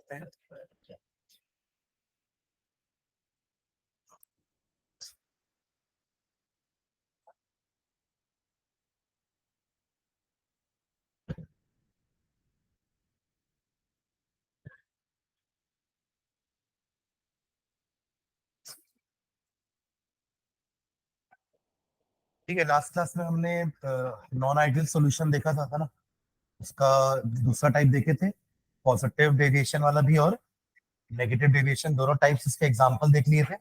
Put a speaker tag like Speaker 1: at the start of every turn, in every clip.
Speaker 1: करते हैं। ठीक है, लास्ट क्लास में हमने नॉन आइडियल सॉल्यूशन देखा था ना, उसका दूसरा टाइप देखे थे, पॉजिटिव डेविएशन वाला भी और नेगेटिव डेविएशन, दोनों टाइप्स इसके एग्जांपल देख लिए थे।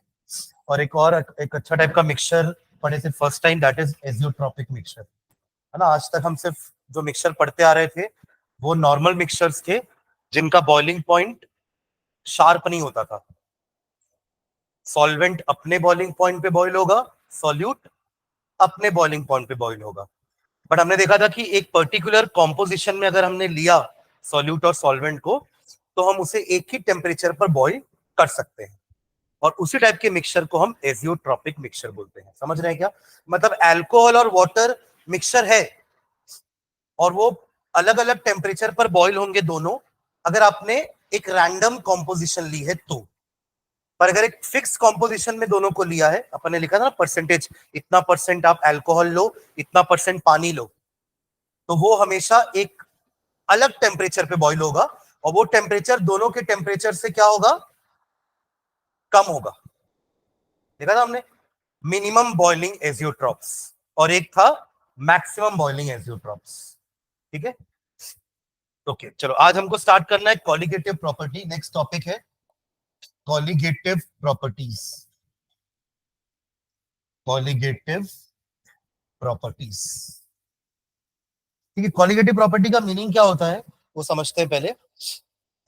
Speaker 1: और एक अच्छा टाइप का मिक्सचर पढ़े थे first time, that is azeotropic mixture, है ना। आज तक हम सिर्फ जो मिक्सचर पढ़ते आ रहे थे वो नॉर्मल मिक्सचर्स थे जिनका बॉइलिंग पॉइंट शार्प नहीं होता था। सॉल्वेंट अपने बॉइलिंग पॉइंट पे बॉइल होगा, सॉल्यूट अपने बॉइलिंग पॉइंट पे बॉइल होगा। बट हमने देखा था कि एक पर्टिकुलर कॉम्पोजिशन में अगर हमने लिया सॉल्यूट और सॉल्वेंट को, तो हम उसे एक ही टेम्परेचर पर बॉइल कर सकते हैं, और उसी टाइप के मिक्सचर को हम एजियोट्रॉपिक मिक्सचर बोलते हैं। समझ रहे हैं क्या? मतलब अल्कोहल और वाटर मिक्सचर है और वो अलग अलग टेम्परेचर पर बॉइल होंगे दोनों, अगर आपने एक रैंडम कॉम्पोजिशन ली है तो। पर अगर एक फिक्स कॉम्पोजिशन में दोनों को लिया है, अपन ने लिखा था ना परसेंटेज, इतना परसेंट आप अल्कोहल लो, इतना परसेंट पानी लो, तो वो हमेशा एक अलग टेम्परेचर पे बॉइल होगा, और वो टेम्परेचर दोनों के टेम्परेचर से क्या होगा? कम होगा। देखा था हमने, मिनिमम बॉइलिंग एजियोट्रॉप्स और एक था मैक्सिमम बॉइलिंग एजियोट्रॉप्स। ठीक है, ओके चलो आज हमको स्टार्ट करना है कॉलिगेटिव प्रॉपर्टी। नेक्स्ट टॉपिक है कॉलिगेटिव प्रॉपर्टीज। कॉलिगेटिव प्रॉपर्टीज, ठीक है। कॉलिगेटिव प्रॉपर्टी का मीनिंग क्या होता है वो समझते हैं पहले।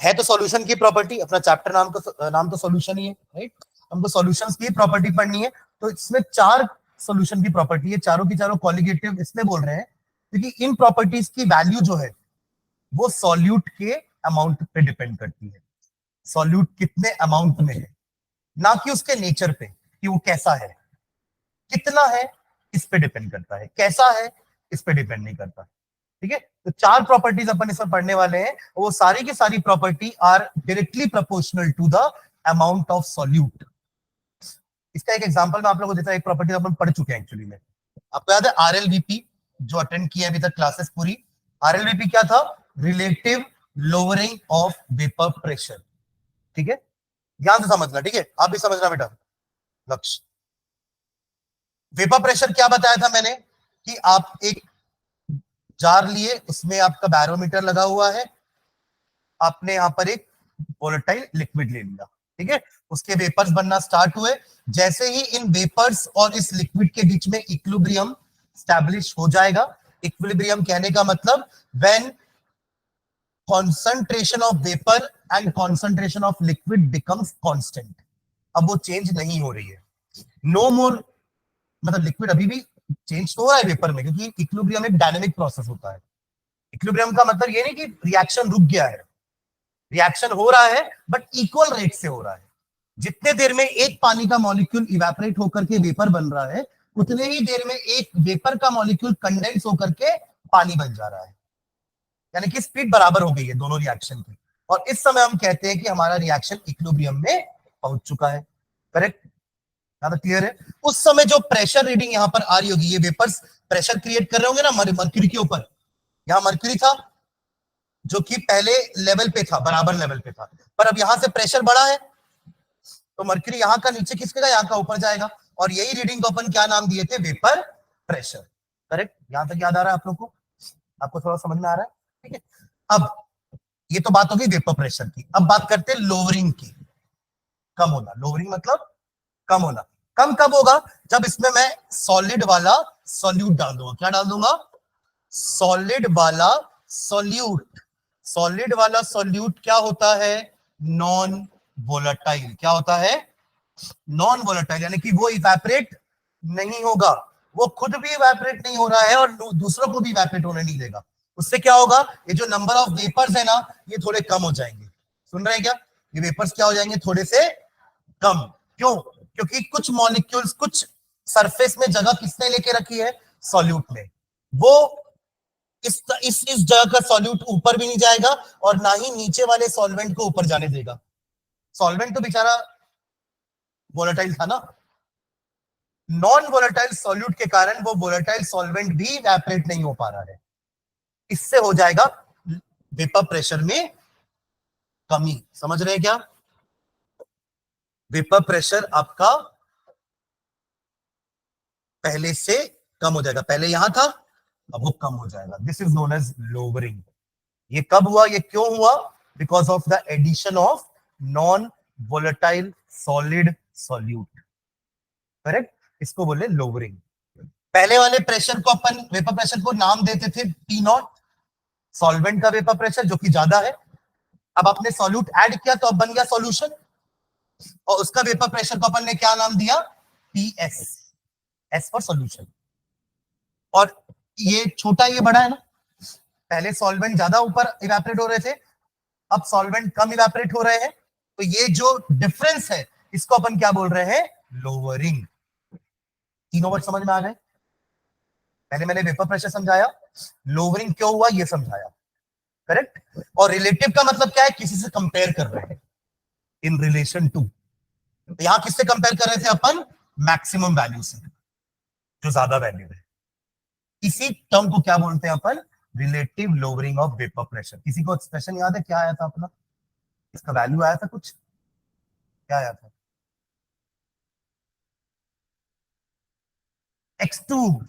Speaker 1: है तो सॉल्यूशन की प्रॉपर्टी, अपना चैप्टर नाम तो सॉल्यूशन ही है, राइट। हमको सॉल्यूशंस की प्रॉपर्टी पढ़नी है, तो इसमें 4 सॉल्यूशन की प्रॉपर्टी है, चारों की चारों कॉलिगेटिव इसमें बोल रहे हैं क्योंकि इन प्रॉपर्टीज की वैल्यू जो है वो सॉल्यूट के अमाउंट पे डिपेंड करती है। सॉल्यूट कितने अमाउंट में है, ना कि उसके नेचर पे कि वो कैसा है। कितना है इस पे डिपेंड करता है, कैसा है इस पे डिपेंड नहीं करता। ठीक है, तो 4 प्रॉपर्टीज अपन इसमें पढ़ने वाले हैं, वो सारी की सारी property are directly proportional to the amount of solute. इसका एक एग्जांपल मैं आप लोगों को देता हूं, एक प्रॉपर्टी अपन पढ़ चुके हैं एक्चुअली में। आपको याद है आरएलवीपी, जो अटेंड किया अभी तक क्लासेस पूरी। आरएलवीपी क्या था? Relative lowering of vapour pressure. ठीक है, ध्यान से समझना, ठीक है, आप भी समझना बेटा। लक्ष्य, वेपर प्रेशर क्या बताया था मैंने कि आप एक जार लिए, उसमें आपका बैरोमीटर लगा हुआ है, आपने यहां पर एक वोलेटाइल लिक्विड ले लिया, ठीक है। उसके वेपर्स बनना स्टार्ट हुए। जैसे ही इन वेपर्स और इस लिक्विड के बीच में इक्विलिब्रियम स्टैब्लिश हो जाएगा। इक्विलिब्रियम कहने का मतलब when concentration of vapor and concentration of liquid becomes constant। अब वो चेंज नहीं हो रही है, नो मोर, मतलब लिक्विड अभी भी चेंज तो हो रहा है वेपर में, क्योंकि इक्विलिब्रियम एक डायनेमिक प्रोसेस होता है। इक्विलिब्रियम का मतलब ये नहीं कि रिएक्शन रुक गया है, रिएक्शन हो रहा है बट इक्वल रेट से हो रहा है। जितने देर में एक पानी का मॉलिक्यूल इवेपोरेट होकर के वेपर बन रहा है, उतने ही देर में एक वेपर का मॉलिक्यूल कंडेंस होकर के पानी बन जा रहा है। यानी कि स्पीड बराबर हो गई है दोनों रिएक्शन की, और इस समय हम कहते हैं कि हमारा रिएक्शन इक्विलिब्रियम में पहुंच चुका है। करेक्ट, ज्यादा क्लियर है? उस समय जो प्रेशर रीडिंग यहां पर आ रही होगी, ये वेपर्स प्रेशर क्रिएट कर रहे होंगे ना मर्क्यूरी के ऊपर। यहां मर्क्यूरी था जो कि पहले लेवल पे था, बराबर लेवल पे था, पर अब यहां से प्रेशर बढ़ा है, तो मर्क्यूरी यहां का नीचे खिसकेगा, यहां का ऊपर जाएगा, और यही रीडिंग को अपन क्या नाम दिए थे? Vapour pressure. करेक्ट, यहां तक याद आ रहा है आप लोग को? आपको थोड़ा समझ में आ रहा है? ठीक है, अब ये तो बात होगी वेपर प्रेशर की। अब बात करते हैं लोअरिंग की। कम होना, लोअरिंग मतलब कम होना। कम कब होगा? जब इसमें मैं सॉलिड वाला सॉल्यूट डाल दूंगा। क्या डाल दूंगा? सॉलिड वाला सॉल्यूट। सॉलिड वाला सॉल्यूट क्या होता है? Non volatile. क्या होता है? नॉन वोलेटाइल, यानी कि वो इवेपोरेट नहीं होगा, वो खुद भी इवेपोरेट नहीं हो रहा है और दूसरों को भी इवेपोरेट होने नहीं देगा। उससे क्या होगा? ये जो नंबर ऑफ वेपर्स है ना, ये थोड़े कम हो जाएंगे। सुन रहे हैं क्या? ये वेपर्स क्या हो जाएंगे? थोड़े से कम। क्यों? क्योंकि कुछ मॉलिक्यूल्स, कुछ सरफेस में जगह किसने लेके रखी है? सॉल्यूट ने। वो इस जगह का सॉल्यूट ऊपर भी नहीं जाएगा और ना ही नीचे वाले सॉल्वेंट को ऊपर जाने देगा। सॉल्वेंट तो बेचारा वोलेटाइल था ना, नॉन वोलेटाइल सॉल्यूट के कारण वो वोलेटाइल सॉल्वेंट भी इवेपोरेट नहीं हो पा रहा है। इससे हो जाएगा वेपर प्रेशर में कमी। समझ रहे हैं क्या? वेपर प्रेशर आपका पहले से कम हो जाएगा, पहले यहां था अब वो कम हो जाएगा। This is known as lowering. ये कब हुआ, ये क्यों हुआ? Because of the addition of non volatile solid solute. Correct, इसको बोले लोअरिंग। पहले वाले प्रेशर को अपन वेपर प्रेशर को नाम देते थे P नॉट, सॉल्वेंट का वेपर प्रेशर जो कि ज्यादा है। अब आपने सॉल्यूट ऐड किया तो अब बन गया सॉल्यूशन, और उसका वेपर प्रेशर को अपन ने क्या नाम दिया? PS, S for solution. और ये छोटा ये बड़ा है ना, पहले सॉल्वेंट ज्यादा ऊपर इवेपोरेट हो रहे थे, अब सॉल्वेंट कम इवेपोरेट हो रहे हैं, तो ये जो डिफरेंस है इसको अपन क्या बोल रहे हैं? लोअरिंग। तीनों वर्ड समझ में आ गए? पहले मैंने वेपर प्रेशर समझाया, लोअरिंग क्यों हुआ ये समझाया। करेक्ट। और रिलेटिव का मतलब क्या है? किसी से कंपेयर कर रहे हैं, इन रिलेशन टू। तो यहां किससे कंपेयर कर रहे थे अपन? मैक्सिमम वैल्यू से, जो ज्यादा वैल्यू है। इसी टर्म को क्या बोलते हैं अपन? Relative lowering of vapour pressure. किसी को एक्सप्रेशन याद है क्या आया था अपना? इसका वैल्यू आया था कुछ, क्या आया था? x2,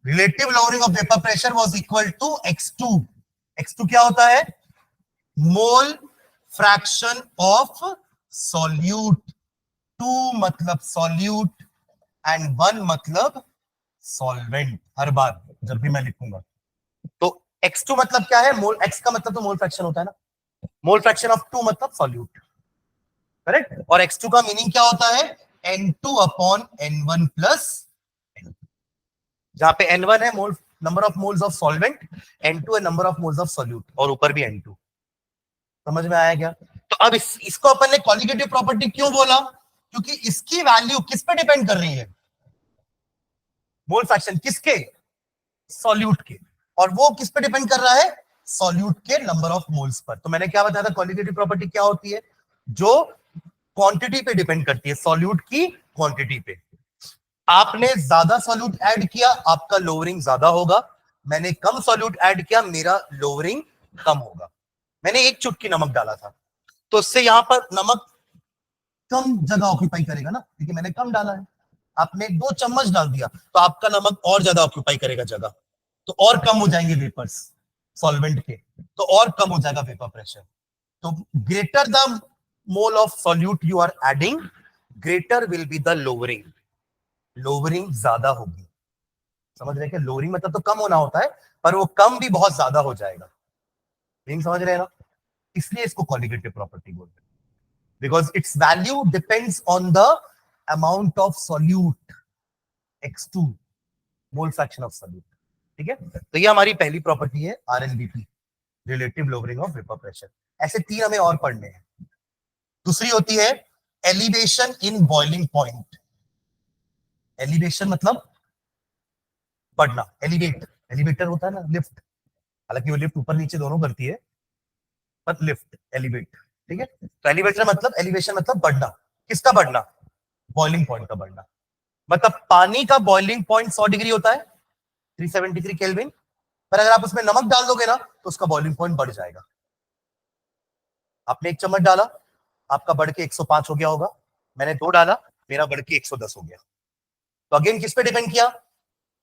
Speaker 1: relative lowering of vapour pressure was equal to x2। x2 क्या होता है? Mole fraction of solute. 2 मतलब सॉल्यूट एंड 1 मतलब सॉल्वेंट। हर बार जब भी मैं लिखूंगा तो x2 मतलब क्या है? मोल, x का मतलब तो मोल फ्रैक्शन होता है ना, मोल फ्रैक्शन ऑफ 2 मतलब सॉल्यूट। करेक्ट। और x2 का मीनिंग क्या होता है? N2 upon N1 plus N2, जहां पे N1 है mole, number of moles of solvent, N2 है number of moles of solute, और ऊपर भी N2। समझ में आया क्या? तो अब इसको अपन ने कॉलिगेटिव प्रॉपर्टी क्यों बोला? क्योंकि इसकी वैल्यू किस पे डिपेंड कर रही है? मोल फ्रैक्शन किसके? सॉल्यूट के। और वो किस पे डिपेंड कर रहा है? सॉल्यूट के नंबर ऑफ मोल्स पर। तो मैंने क्या बताया था कॉलिगेटिव प्रॉपर्टी क्या होती है? जो क्वांटिटी पे डिपेंड करती है, सॉल्यूट की क्वांटिटी पे। आपने ज्यादा सॉल्यूट ऐड किया, आपका लोअरिंग ज्यादा होगा। मैंने कम सॉल्यूट ऐड किया, मेरा लोअरिंग कम होगा। मैंने एक चुटकी नमक डाला था तो उससे यहां पर नमक कम जगह ऑक्यूपाई करेगा ना, क्योंकि मैंने कम डाला है। आपने 2 चम्मच डाल दिया तो आपका नमक और ज्यादा ऑक्यूपाई करेगा जगह, तो और कम हो जाएंगे वेपर्स सॉल्वेंट के, तो और कम हो जाएगा वेपर प्रेशर। तो greater the mole of solute you are adding, greater will be the lowering. Lowering ज्यादा होगी। समझ रहे हैं? लोअरिंग मतलब तो कम होना होता है, पर वो कम भी बहुत ज्यादा हो जाएगा। समझ रहे हैं ना? इसलिए इसको कॉलिगेटिव प्रॉपर्टी बोलते हैं, because its value depends on the amount of solute, x2, mole fraction of solute। ठीक है, तो ये हमारी पहली प्रॉपर्टी है RLBP, relative lowering of vapour pressure. ऐसे 3 हमें और पढ़ने हैं। दूसरी होती है elevation in boiling point. Elevation मतलब बढ़ना, एलिवेट, एलिवेटर होता है ना, लिफ्ट। हालांकि वो लिफ्ट ऊपर नीचे दोनों करती है, पर लिफ्ट, एलिवेट। ठीक है, तो एलिवेटर मतलब, एलिवेशन मतलब बढ़ना। किसका बढ़ना? बॉइलिंग पॉइंट का बढ़ना। मतलब पानी का बॉइलिंग पॉइंट 100 डिग्री होता है, 373 केल्विन, पर अगर आप उसमें नमक डाल दोगे ना तो उसका बॉइलिंग पॉइंट बढ़ जाएगा। आपने 1 चम्मच डाला, आपका बढ़ के 105 हो गया होगा। मैंने 2 डाला, मेरा बढ़ के 110 हो गया। तो अगेन किस पे डिपेंड किया?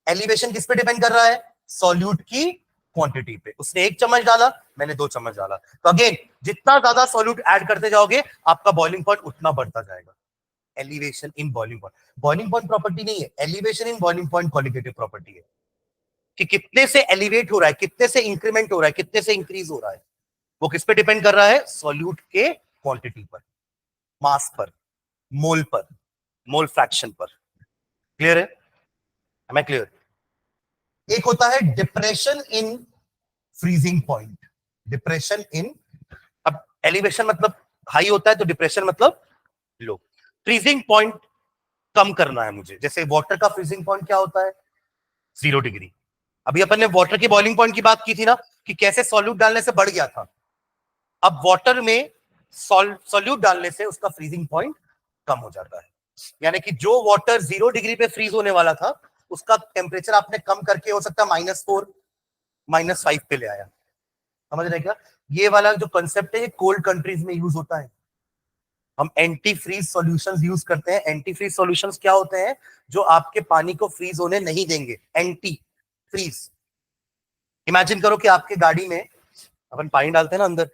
Speaker 1: एलिवेशन किस पे डिपेंड कर रहा है? सॉल्यूट की क्वांटिटी पे। उसने 1 चम्मच डाला, मैंने 2 चम्मच डाला, तो अगेन जितना ज्यादा सॉल्यूट ऐड करते जाओगे आपका बॉइलिंग पॉइंट उतना बढ़ता जाएगा। Elevation in boiling point, boiling point property नहीं है, elevation in boiling point qualitative property है कि कितने से एलिवेट हो रहा है, कितने से इंक्रीमेंट हो रहा है, कितने से इंक्रीज हो रहा है। वो किस पे डिपेंड कर रहा है? सॉल्यूट के क्वांटिटी पर, मास पर, मोल पर, मोल फ्रैक्शन पर। क्लियर है? Am I clear? एक होता है depression in freezing point, depression in, अब एलिवेशन मतलब हाई होता है तो डिप्रेशन मतलब लो। फ्रीजिंग पॉइंट कम करना है मुझे, जैसे वाटर का फ्रीजिंग पॉइंट क्या होता है? 0 डिग्री। अभी अपन ने वाटर के बॉइलिंग पॉइंट की बात की थी ना, कि कैसे सॉल्यूट डालने से बढ़ गया था। अब वाटर में सॉल्यूट डालने से उसका फ्रीजिंग पॉइंट कम हो जाता है। यानी कि जो वाटर 0 डिग्री पे फ्रीज होने वाला था, उसका टेम्परेचर आपने कम करके हो सकता है -4 -5 पे ले आया। समझ रहे क्या? ये वाला जो कंसेप्ट है ये कोल्ड कंट्रीज में यूज होता है। हम एंटी फ्रीज सॉल्यूशंस यूज करते हैं। एंटी फ्रीज सॉल्यूशंस क्या होते हैं? जो आपके पानी को फ्रीज होने नहीं देंगे। Anti freeze. इमेजिन करो कि आपके गाड़ी में अपन पानी डालते हैं ना अंदर,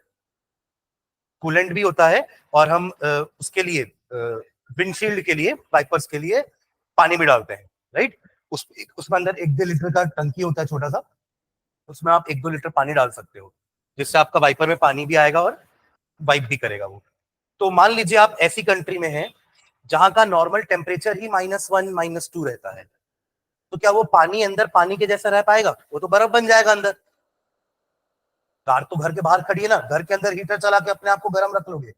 Speaker 1: कूलेंट भी होता है, और हम उसके लिए विंडशील्ड के लिए, वाइपर्स के लिए पानी भी डालते हैं, राइट? उसमें अंदर 1-2 लीटर का टंकी होता है छोटा सा, उसमें आप 1-2 लीटर पानी डाल सकते हो, जिससे आपका वाइपर में पानी भी आएगा और वाइप भी करेगा वो। तो मान लीजिए आप ऐसी कंट्री में हैं जहां का नॉर्मल टेम्परेचर ही -1 -2 रहता है, तो क्या वो पानी अंदर पानी के जैसा रह पाएगा? वो तो बर्फ बन जाएगा अंदर। कार तो घर के बाहर खड़ी है ना, घर के अंदर हीटर चला के अपने आप को गर्म रख लोगे,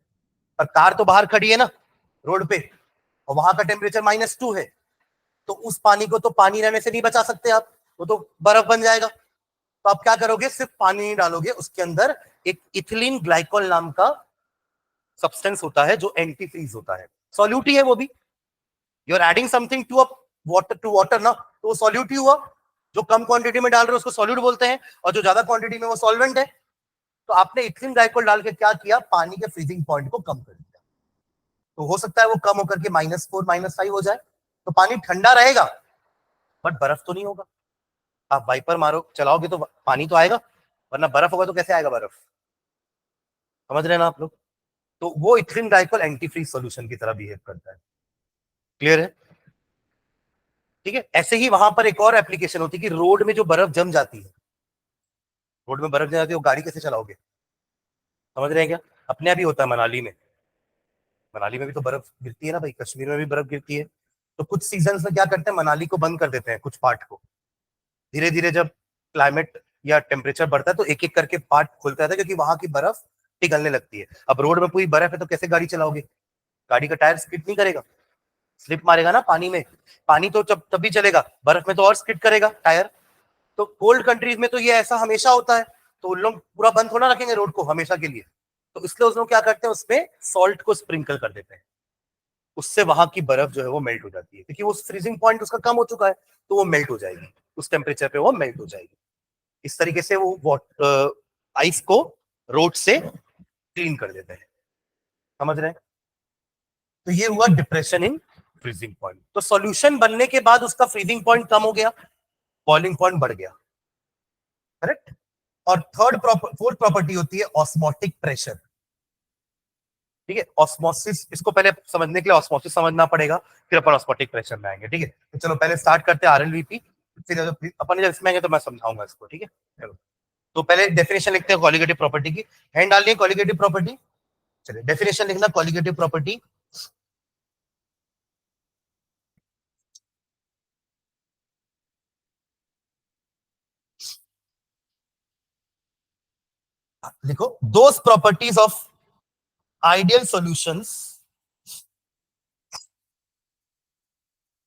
Speaker 1: पर कार तो बाहर खड़ी है ना रोड पे, और वहां का टेम्परेचर -2 है, तो उस पानी को तो पानी रहने से नहीं बचा सकते आप, वो तो बर्फ बन जाएगा। तो आप क्या करोगे? सिर्फ पानी नहीं डालोगे, उसके अंदर एक इथिलीन ग्लाइकोल नाम का सब्सटेंस होता है जो एंटी फ्रीज होता है। सॉल्यूट ही है वो भी। You are adding something to water ना, तो वो सॉल्यूट ही हुआ। जो कम क्वांटिटी में डाल रहे हो उसको सॉल्यूट बोलते हैं, और जो ज्यादा क्वांटिटी में वो सॉल्वेंट है। तो आपने इथिलीन ग्लाइकोल डाल के क्या किया? पानी के फ्रीजिंग पॉइंट को कम कर दिया। तो हो सकता है वो कम होकर के -4 -5 हो जाए, तो पानी ठंडा रहेगा, बट बर्फ तो नहीं होगा। आप वाइपर मारो चलाओगे तो पानी तो आएगा, वरना बर्फ होगा तो कैसे आएगा बर्फ? समझ रहे हैं ना आप लोग? तो वो ethylene glycol anti freeze solution की तरह बिहेव करता है। क्लियर है? ठीक है। ऐसे ही वहां पर एक और एप्लीकेशन होती है कि रोड में जो बर्फ जम जाती है, रोड में बर्फ जम जाती है, वो गाड़ी कैसे चलाओगे? समझ रहे हैं क्या? अपने अभी होता है मनाली में, मनाली में भी तो बर्फ गिरती है ना भाई, कश्मीर में भी बर्फ गिरती है। तो कुछ सीजन में क्या करते हैं, मनाली को बंद कर देते हैं, कुछ पार्ट को। धीरे धीरे जब क्लाइमेट या टेम्परेचर बढ़ता है तो एक एक करके पार्ट खुलता रहता है, क्योंकि वहां की बर्फ पिघलने लगती है। अब रोड में पूरी बर्फ है तो कैसे गाड़ी चलाओगे? गाड़ी का टायर स्किड नहीं करेगा, स्लिप मारेगा ना पानी में। पानी तो जब तभी चलेगा, बर्फ में तो और स्किड करेगा टायर। तो कोल्ड कंट्रीज में तो ये ऐसा हमेशा होता है, तो उन लोग पूरा बंद थोड़ा रखेंगे रोड को हमेशा के लिए। तो इसलिए उस लोग क्या करते हैं, उसमें सॉल्ट को स्प्रिंकल कर देते हैं। उससे वहां की बर्फ जो है वो मेल्ट हो जाती है, क्योंकि वो फ्रीजिंग पॉइंट उसका कम हो चुका है, तो वो मेल्ट हो जाएगी, उस टेम्परेचर पे वो मेल्ट हो जाएगी। इस तरीके से वो आइस को रोड से क्लीन कर देते हैं। समझ रहे हैं? तो ये हुआ डिप्रेशन इन फ्रीजिंग पॉइंट। तो सॉल्यूशन बनने के बाद उसका फ्रीजिंग पॉइंट कम हो गया, बॉइलिंग पॉइंट बढ़ गया। करेक्ट। और फोर्थ प्रॉपर्टी होती है ऑस्मोटिक प्रेशर। ठीक है। ऑस्मोसिस, इसको पहले समझने के लिए ऑस्मोसिस समझना पड़ेगा, फिर अपन ऑस्मोटिक प्रेशर में आएंगे। ठीक है। तो चलो पहले स्टार्ट करते हैं आरएलवीपी, फिर अपन जब इसमें आएंगे तो मैं समझाऊंगा इसको। ठीक है। चलो तो पहले डेफिनेशन लिखते हैं कॉलिगेटिव प्रॉपर्टी की। हैंड डालिए कॉलिगेटिव प्रॉपर्टी। चलिए डेफिनेशन लिखना कॉलिगेटिव प्रॉपर्टी। लिखो, those properties of ideal solutions,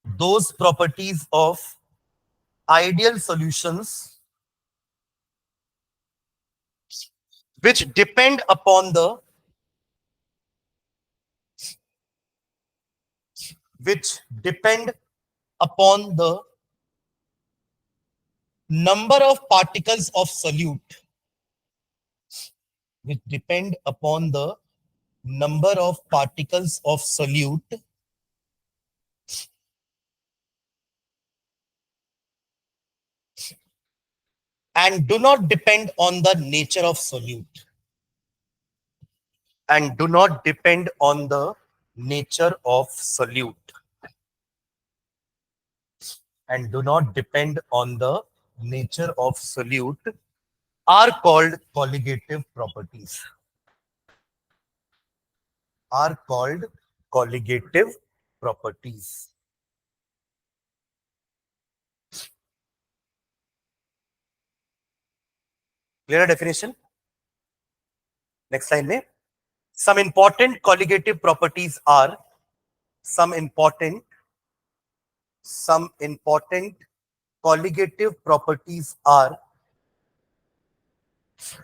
Speaker 1: those properties of ideal solutions which depend upon the which depend upon the number of particles of solute, which depend upon the number of particles of solute and do not depend on the nature of solute, and do not depend on the nature of solute, and do not depend on the nature of solute, are called colligative properties, are called colligative properties. Clear definition? Next line में some important colligative properties are some important colligative properties are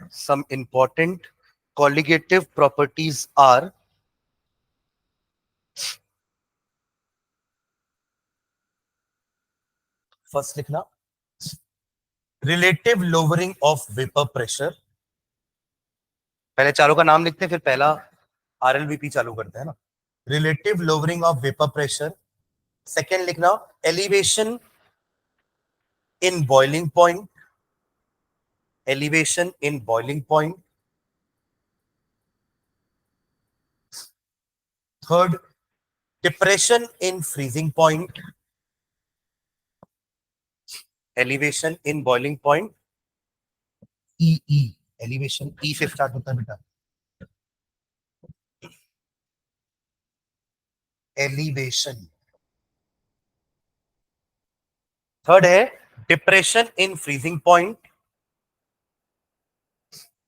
Speaker 1: some important colligative properties are first लिखना relative lowering of vapor pressure. पहले चारों का नाम लिखते हैं फिर पहला RLVP चालू करते हैं ना. Relative lowering of vapor pressure. Second लिखना elevation in boiling point. Elevation in boiling point. Third, depression in freezing point. Elevation in boiling point. EE. Elevation E से start होता है बेटा. Elevation. Third है depression in freezing point.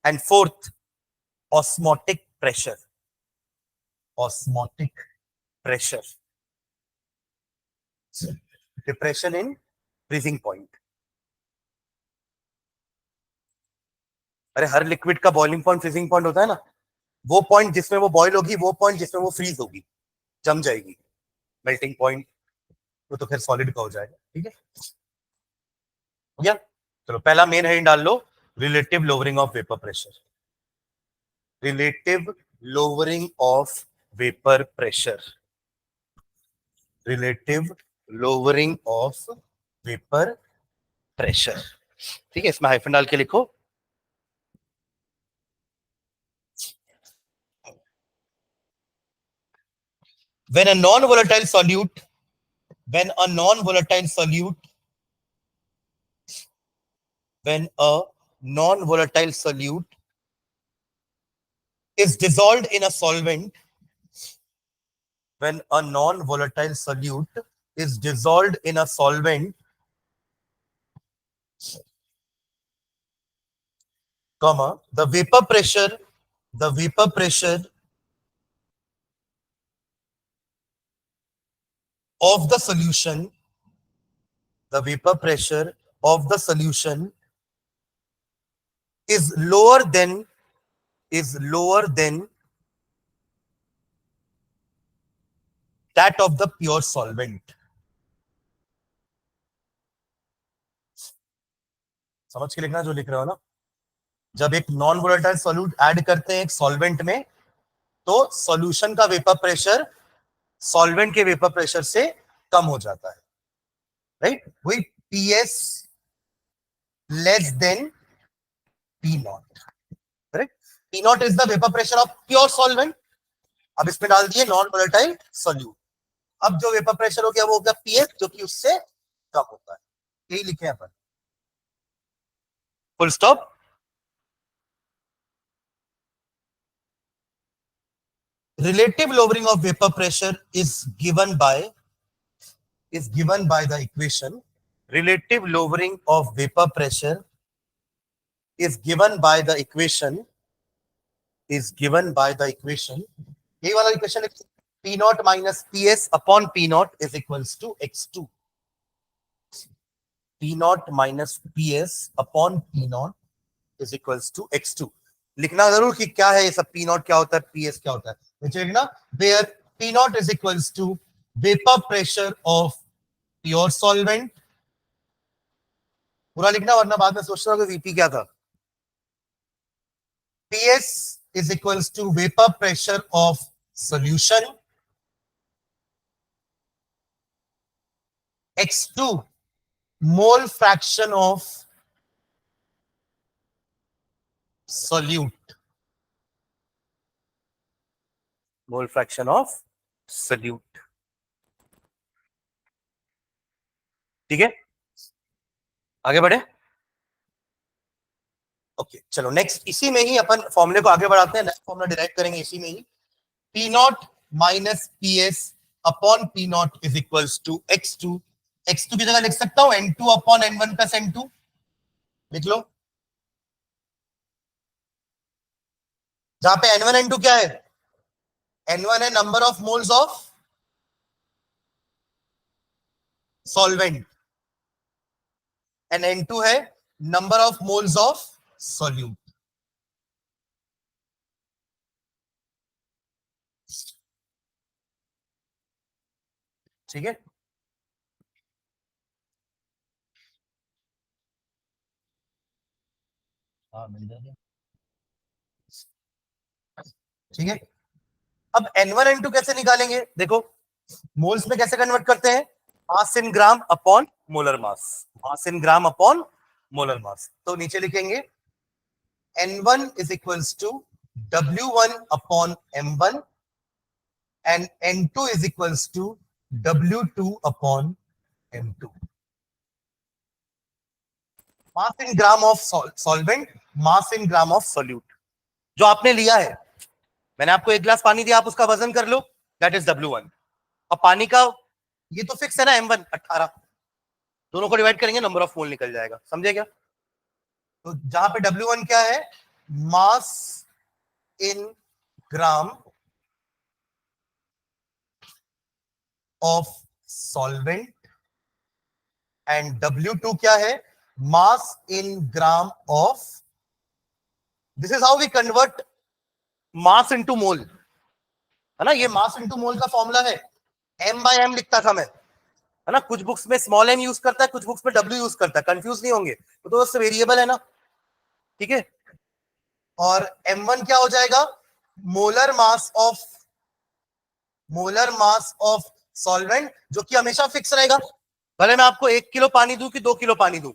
Speaker 1: And fourth, osmotic pressure. Osmotic pressure. Depression in freezing point. अरे हर liquid का boiling point freezing point होता है ना. वो पॉइंट जिसमें वो बॉयल होगी, वो पॉइंट जिसमें वो फ्रीज होगी, जम जाएगी. मेल्टिंग पॉइंट वो तो खैर सॉलिड का हो जाएगा. ठीक है, हो गया. चलो पहला मेन हेडिंग डाल लो, relative lowering of vapour pressure. Relative lowering of vapour pressure. Relative lowering of vapour pressure. ठीक है, इसमें हाइफन डाल के लिखो. When a non-volatile solute, when a non-volatile solute is dissolved in a solvent, when a non-volatile solute is dissolved in a solvent, comma, the vapor pressure of the solution, the vapor pressure of the solution is lower than that of the pure solvent. समझ के लिखना जो लिख रहे हो ना. जब एक नॉन वोलेटाइल सॉल्यूट ऐड करते हैं एक सॉल्वेंट में, तो सॉल्यूशन का वेपर प्रेशर सॉल्वेंट के वेपर प्रेशर से कम हो जाता है. राइट, वही PS less than P0. Correct. P0 is the vapour pressure of pure solvent. अब इसमें डाल दिए नॉन वोलेटाइल सॉल्यूट. अब जो वेपर प्रेशर हो गया वो हो गया PS, जो कि उससे कम होता है. यही लिखे हैं अपन. Full stop. Relative lowering of vapor pressure is given by the equation. Relative lowering of vapor pressure is given by the equation. ये वाला equation P0 minus PS upon P0 is equals to X2. P0 minus PS upon P0 is equals to X2. लिखना जरूर कि क्या है ये सब. P0 क्या होता है, PS क्या होता है. ना, where P0 is equals to vapor pressure of pure solvent. पूरा लिखना वरना बाद में सोचना कि VP क्या था. PS is equals to vapor pressure of solution. X2 mole fraction of solute. Mole fraction of solute. ठीक है, आगे बढ़े. ओके, चलो नेक्स्ट. इसी में ही अपन फॉर्मूले को आगे बढ़ाते हैं. नेक्स्ट फॉर्मूला डिराइव करेंगे इसी में ही. P0 minus PS upon P0 is equals to X2. X2 की जगह लिख सकता हूं N2 upon N1 plus N2. लिख लो. जहां पे N1 N2 क्या है, N1 है number of moles of solvent, and N2 है number of moles of solute. ठीक है, हाँ मिल जाएगा। ठीक है, अब N1 N2 कैसे निकालेंगे? देखो मोल्स में कैसे कन्वर्ट करते हैं, मास in gram upon molar mass, mass in gram upon molar mass. तो नीचे लिखेंगे N1 is equals to W1 upon M1 and N2 is equals to W2 upon M2। Mass in gram of solvent, mass in gram of solute. जो आपने लिया है, मैंने आपको एक गिलास पानी दिया, आप उसका वजन कर लो, दैट इज W1। अब पानी का ये तो फिक्स है ना, M1 18, दोनों को डिवाइड करेंगे नंबर ऑफ मोल निकल जाएगा, समझे क्या? तो जहां पे W1 क्या है, mass in gram of solvent and W2 क्या है, mass in gram of, this is how we convert mass into mole, है ना? ये मास इनटू मोल का फॉर्मूला है, M/M लिखता था मैं, है ना? कुछ बुक्स में स्मॉल m यूज करता है, कुछ बुक्स में W यूज करता है, कंफ्यूज नहीं होंगे, तो उससे वेरिएबल है ना। ठीक है, और M1 क्या हो जाएगा, molar mass of, molar mass of solvent, जो कि हमेशा फिक्स रहेगा, भले मैं आपको 1 किलो पानी दूं कि 2 किलो पानी दूं,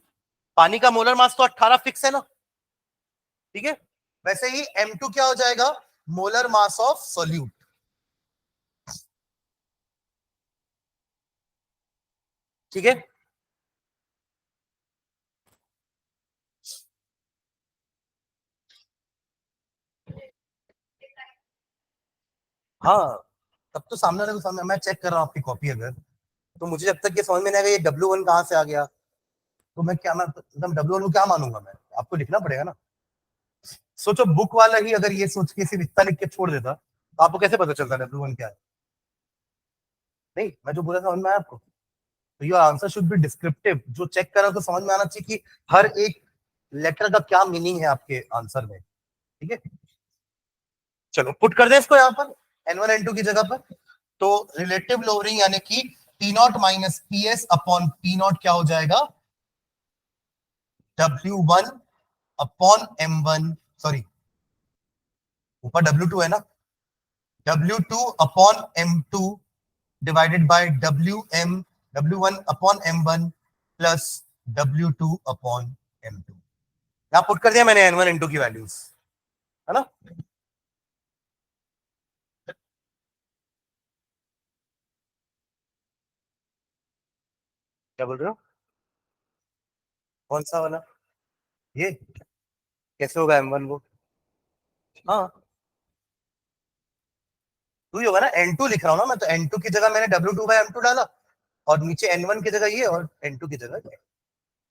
Speaker 1: पानी का मोलर मास तो 18 फिक्स है ना। ठीक है, वैसे ही M2 क्या हो जाएगा, मोलर मास ऑफ सोल्यूट। ठीक है, हाँ, तब तो सामने वाले को सामने, मैं चेक कर रहा हूँ आपकी कॉपी, अगर तो मुझे जब तक ये समझ में नहीं आएगा ये W1 कहां से आ गया, तो मैं क्या, मैं एकदम W1 को क्या मानूंगा, मैं आपको लिखना पड़ेगा ना। सोचो बुक वाला ही अगर ये सोच के सिर्फ इतना लिख के छोड़ देता, तो आपको कैसे पता चलता W1 क्या है? नहीं, मैं जो बोला समझ में आया आपको? तो your answer should be descriptive, जो चेक कर रहा है तो समझ में आना चाहिए कि हर एक लेटर का क्या मीनिंग है आपके आंसर में। ठीक है, चलो पुट कर दे इसको यहाँ पर N1 N2 की जगह पर। तो रिलेटिव लोअरिंग यानी कि P0 minus PS upon P0 क्या हो जाएगा, W1 अपॉन M1, सॉरी ऊपर W2 है ना, W2 upon M2 divided by W1 upon M1 plus W2 upon M2। यहां पुट कर दिया मैंने N1 N2 की वैल्यूज, है ना? क्या बोल रहे हो, कौन सा वाला? ये कैसे होगा M1 वो? हाँ, टू ही होगा ना, N2 लिख रहा हूँ ना मैं, तो N2 की जगह मैंने W2 बाय M2 डाला, और नीचे N1 की जगह ये और N2 की जगह ये।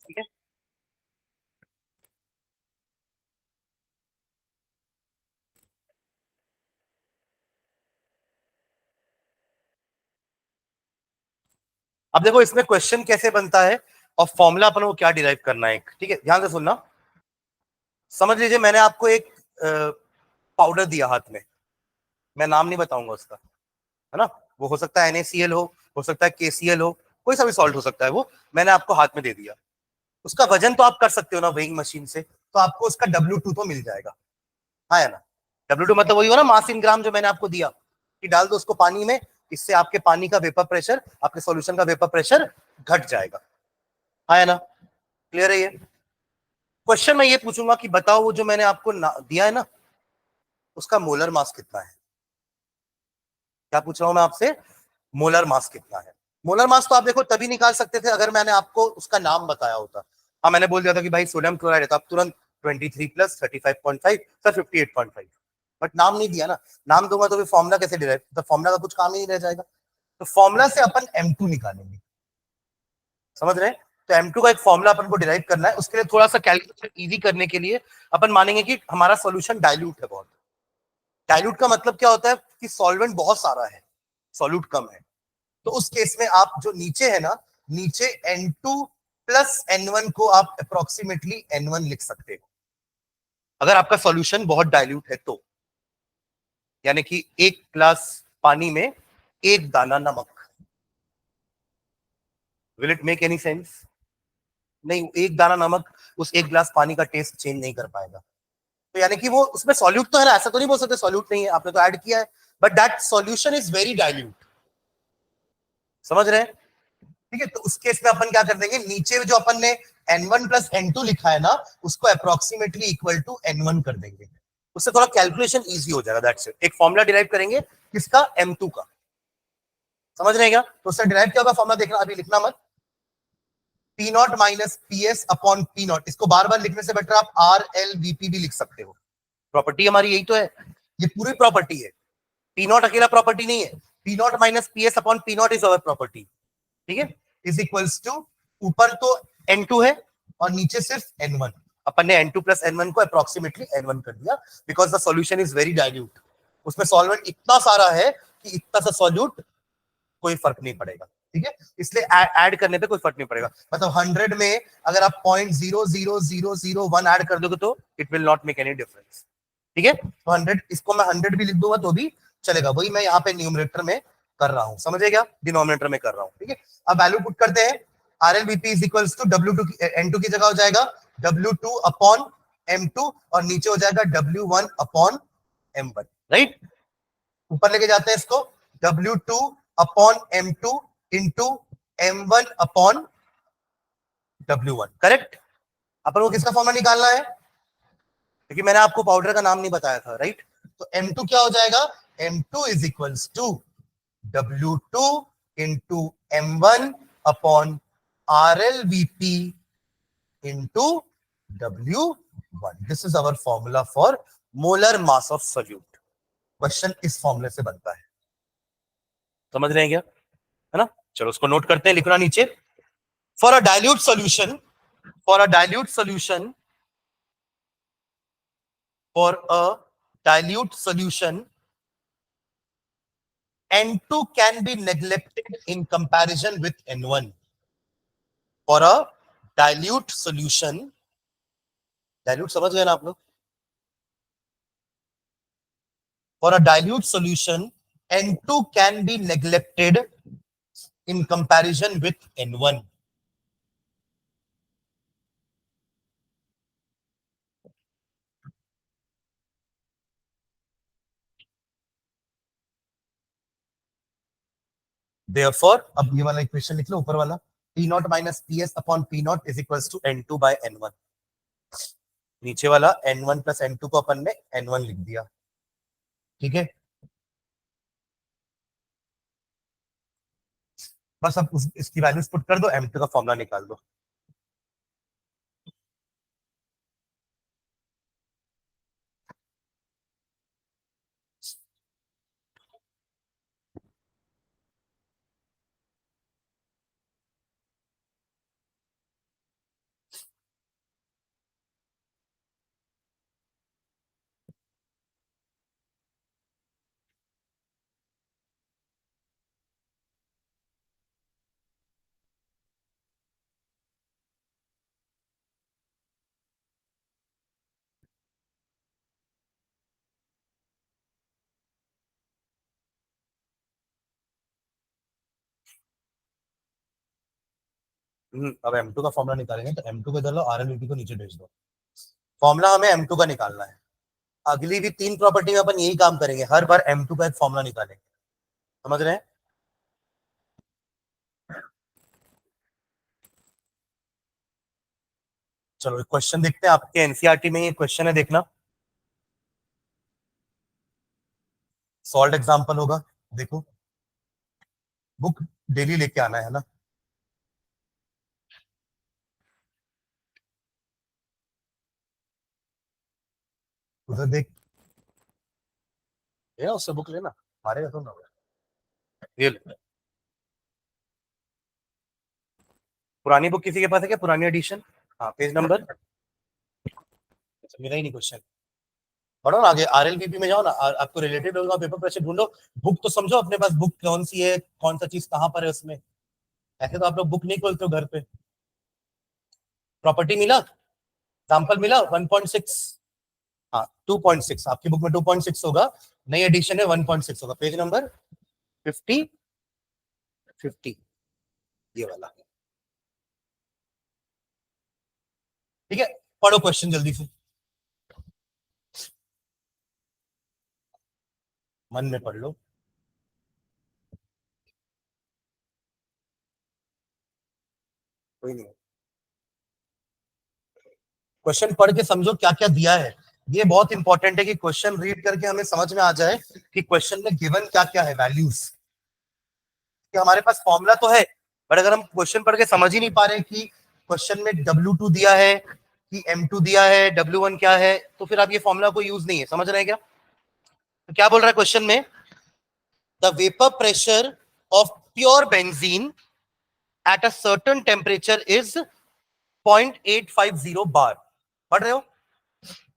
Speaker 1: ठीक है, अब देखो इसमें क्वेश्चन कैसे बनता है और फॉर्मूला अपन को क्या डिराइव करना है। ठीक है, ध्यान से सुनना, समझ लीजिए मैंने आपको एक पाउडर दिया हाथ में, मैं नाम नहीं बताऊंगा उसका, है ना? वो हो सकता है NaCl हो सकता है KCl हो, कोई सा भी सॉल्ट हो सकता है, वो मैंने आपको हाथ में दे दिया, उसका वजन तो आप कर सकते हो ना वेइंग मशीन से, तो आपको उसका W2 तो मिल जाएगा, हाँ है ना? W2 मतलब वही हो ना, मास इन ग्राम, जो मैंने आपको दिया कि डाल दो उसको पानी में, इससे आपके पानी का वेपर प्रेशर, आपके सॉल्यूशन का वेपर प्रेशर घट जाएगा, हाँ है ना? क्लियर है ये? क्वेश्चन मैं ये पूछूंगा कि बताओ वो जो मैंने आपको दिया है ना, उसका मोलर मास कितना है? क्या पूछ रहा हूं मैं आपसे, मोलर मास कितना है? मोलर मास तो आप देखो तभी निकाल सकते थे अगर मैंने आपको उसका नाम बताया होता। हाँ, मैंने बोल दिया था कि भाई सोडियम क्लोराइड है, तो आप तुरंत 23 प्लस 35.5 सर 58.5, बट नाम नहीं दिया ना, नाम दूंगा तो फिर फॉर्मूला कैसे डिराइव, तो फॉर्मूला का कुछ काम ही नहीं रह जाएगा। तो फॉर्मूला से अपन M2 निकालेंगे, समझ रहे हैं? तो M2 का एक फॉर्मूला अपन को डिराइव करना है, उसके लिए थोड़ा सा कैलकुलेशन इजी करने के लिए अपन मानेंगे कि हमारा सॉल्यूशन डाइल्यूट है बहुत। डाइल्यूट का मतलब क्या होता है कि सॉल्वेंट बहुत सारा है, सॉल्यूट कम है। तो उस केस में आप जो नीचे है ना, नीचे N2 प्लस N1 को आप अप्रोक्सीमेटली N1 लिख सकते हो अगर आपका सॉल्यूशन बहुत डाइल्यूट है तो, यानी कि एक ग्लास पानी में एक दाना नमक। Will it make any sense? नहीं, एक दाना नमक उस एक ग्लास पानी का टेस्ट चेंज नहीं कर पाएगा। तो यानी कि वो उसमें सॉल्यूट तो है ना, ऐसा तो नहीं बोल सकते सॉल्यूट नहीं है, आपने तो ऐड किया है, but that solution is very dilute. समझ रहे हैं? ठीक है, तो उस केस में अपन क्या कर देंगे, नीचे जो अपन ने N1 प्लस N2 लिखा है ना, उसको अप्रोक्सीमेटली इक्वल टू N1 कर देंगे। उससे थोड़ा कैलकुलेशन इजी हो जाएगा। That's it. एक फॉर्मूला डिराइव करेंगे किसका, M2 का। समझ रहे हैं क्या? तो उससे डिराइव क्या होगा फॉर्मूला, देखना, अभी लिखना मत। P not minus P S upon P not. इसको बार बार लिखने से बेटर आप आर एल वीपी भी लिख सकते हो। प्रॉपर्टी हमारी यही तो है, ये पूरी प्रॉपर्टी है। पी नॉट अकेला प्रॉपर्टी नहीं है, P not minus P S upon P not is our property. ठीक है, इज इक्वल्स टू, ऊपर तो N2 है और नीचे सिर्फ N1। अपन ने N2 प्लस N1 को अप्रोक्सीमेटली N1 कर दिया, because the solution is very dilute. उसमें सॉल्वेंट इतना सारा है कि इतना सा सॉल्यूट कोई फर्क नहीं पड़ेगा। ठीक है, इसलिए ऐड करने पे कोई फर्क नहीं पड़ेगा। मतलब 100 में अगर आप 0.00001 ऐड कर दोगे तो it will not make any difference. ठीक है, तो 100, इसको मैं 100 भी लिख दूंगा तो भी चलेगा, वही मैं यहाँ पे न्यूमरेटर में कर रहा हूँ, समझे क्या, डिनोमिनेटर में कर रहा हूँ। ठीक है, अब वैल्यू पुट करते हैं। R L BP is equals to W2 N2 की जगह हो जाएगा W2 अपॉन M2 और नीचे हो जाएगा W1 अपॉन M1। राइट, ऊपर लेके जाते हैं इसको, W2 upon M2 into M1 upon W1। Correct. अपन को किसका फॉर्मूला निकालना है, क्योंकि मैंने आपको पाउडर का नाम नहीं बताया था। राइट, तो M2 क्या हो जाएगा, M2 is equals to W2 into M1 upon RLVP into W1। This is our formula for molar mass of solute. Question इस फॉर्मूले से बनता है। समझ रहे हैं क्या, है ना? चलो उसको नोट करते हैं, लिखना नीचे। For a dilute solution, for a dilute solution, for a dilute solution, N2 can be neglected in comparison with N1. For a dilute solution, dilute समझ गए ना आप लोग? For a dilute solution, N2 can be neglected in comparison with N1. Therefore, अब ये वाला equation लिख लो ऊपर वाला, P not minus P S upon P not is equals to N2 by N1। नीचे वाला N1 प्लस N2 को अपन ने N1 लिख दिया। ठीक है, बस अब इसकी वैल्यूज पुट कर दो, M2 का फॉर्मूला निकाल दो। अब M2 का फॉर्मूला निकालेंगे, तो M2 को इधर लो, RLVP को नीचे भेज दो। फॉर्मूला हमें M2 का निकालना है। अगली भी 3 प्रॉपर्टी में अपन यही काम करेंगे, हर बार M2 का एक फॉर्मूला निकालेंगे। समझ रहे हैं? चलो एक क्वेश्चन देखते हैं, आपके एनसीईआरटी में ये क्वेश्चन है, देखना। सॉल्व एग्जांपल होगा, देखो। बुक डेली लेके आना है ना। उधर देख, ये उससे बुक लेना, मारेगा तो ना। ये ले। पुरानी बुक किसी के पास है क्या, पुरानी एडिशन? हाँ, पेज नंबर, मेरा ही नहीं क्वेश्चन। पढ़ो ना आगे, आरएलवीपी में जाओ ना, आपको रिलेटेड होगा, पेपर पर से ढूंढो। बुक तो समझो अपने पास, बुक कौन सी है, कौन सा चीज कहाँ पर है उसमें। ऐसे तो आप लोग बुक नहीं खोलते हो घर पे। प्रॉपर्टी मिला, एग्जाम्पल मिला 1.6, हाँ 2.6, आपकी बुक में 2.6 होगा, नई एडिशन है 1.6 होगा, पेज नंबर 50 ये वाला। ठीक है, पढ़ो क्वेश्चन जल्दी से, मन में पढ़ लो। कोई नहीं, क्वेश्चन पढ़ के समझो क्या क्या दिया है। ये बहुत इंपॉर्टेंट है कि क्वेश्चन रीड करके हमें समझ में आ जाए कि क्वेश्चन में गिवन क्या क्या है वैल्यूज। कि हमारे पास फॉर्मूला तो है, बट अगर हम क्वेश्चन पढ़ के समझ ही नहीं पा रहे कि क्वेश्चन में W2 दिया है कि M2 दिया है, W1 क्या है, तो फिर आप ये फॉर्मूला को यूज नहीं है, समझ रहे हैं क्या? तो क्या बोल रहा है क्वेश्चन में, the vapour pressure of pure benzene at a certain temperature is 0.850 बार। पढ़ रहे हो?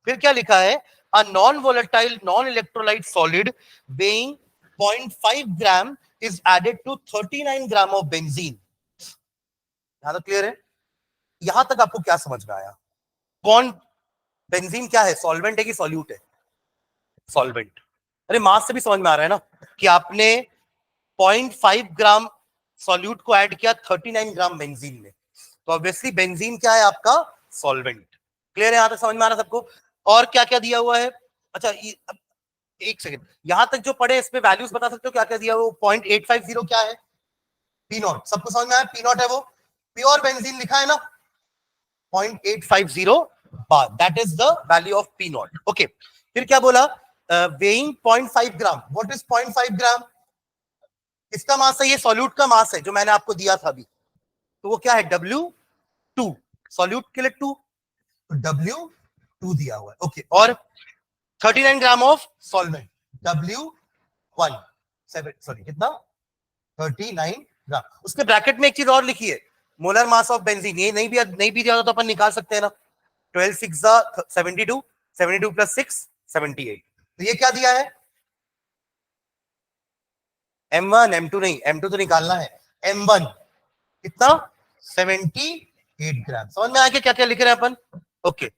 Speaker 1: फिर क्या लिखा है, a non volatile non electrolyte solid weighing 0.5 gram is added to 39 gram of benzene. यहां तक क्लियर है? यहां तक आपको क्या समझ में आया? कौन, बेंजीन क्या है, सॉल्वेंट है कि सॉल्यूट है? सॉल्वेंट। अरे मास से भी समझ में आ रहा है ना कि आपने 0.5 ग्राम सॉल्यूट को ऐड किया 39 ग्राम बेंजीन में, तो ऑब्वियसली बेंजीन क्या है आपका, सॉल्वेंट। क्लियर है? यहां तक समझ में आ रहा है सबको? और क्या क्या दिया हुआ है? अच्छा एक सेकंड, यहां तक जो पढ़े इसमें वैल्यूज बता सकते हो क्या क्या दिया हुआ? 0.850 क्या है? P not. सबको समझ में आया? पी नॉट है वो प्योर बेंजीन लिखा है ना, 0.850 bar, that is the value of P naught. Okay, फिर क्या बोला, weighing 0.5 gram. What is 0.5 gram? इसका मास है, ये सॉल्यूट का मास है जो मैंने आपको दिया था अभी, तो वो क्या है, W2, सॉल्यूट के लिए 2, तो W2 दिया हुआ है। ओके, और 39 ग्राम ऑफ सॉल्वेंट, W1 सॉरी कितना, 39 ग्राम। उसके ब्रैकेट में एक चीज और लिखी है, मोलर मास ऑफ बेंजीन। ये नहीं भी दिया तो अपन निकाल सकते हैं ना, 12 6 72, 72 प्लस 6 78। तो ये क्या दिया है, M1, M2 नहीं, M2 तो निकालना है, M1 कितना, 78 ग्राम। समझ में आया क्या क्या लिख रहे हैं अपन? ओके,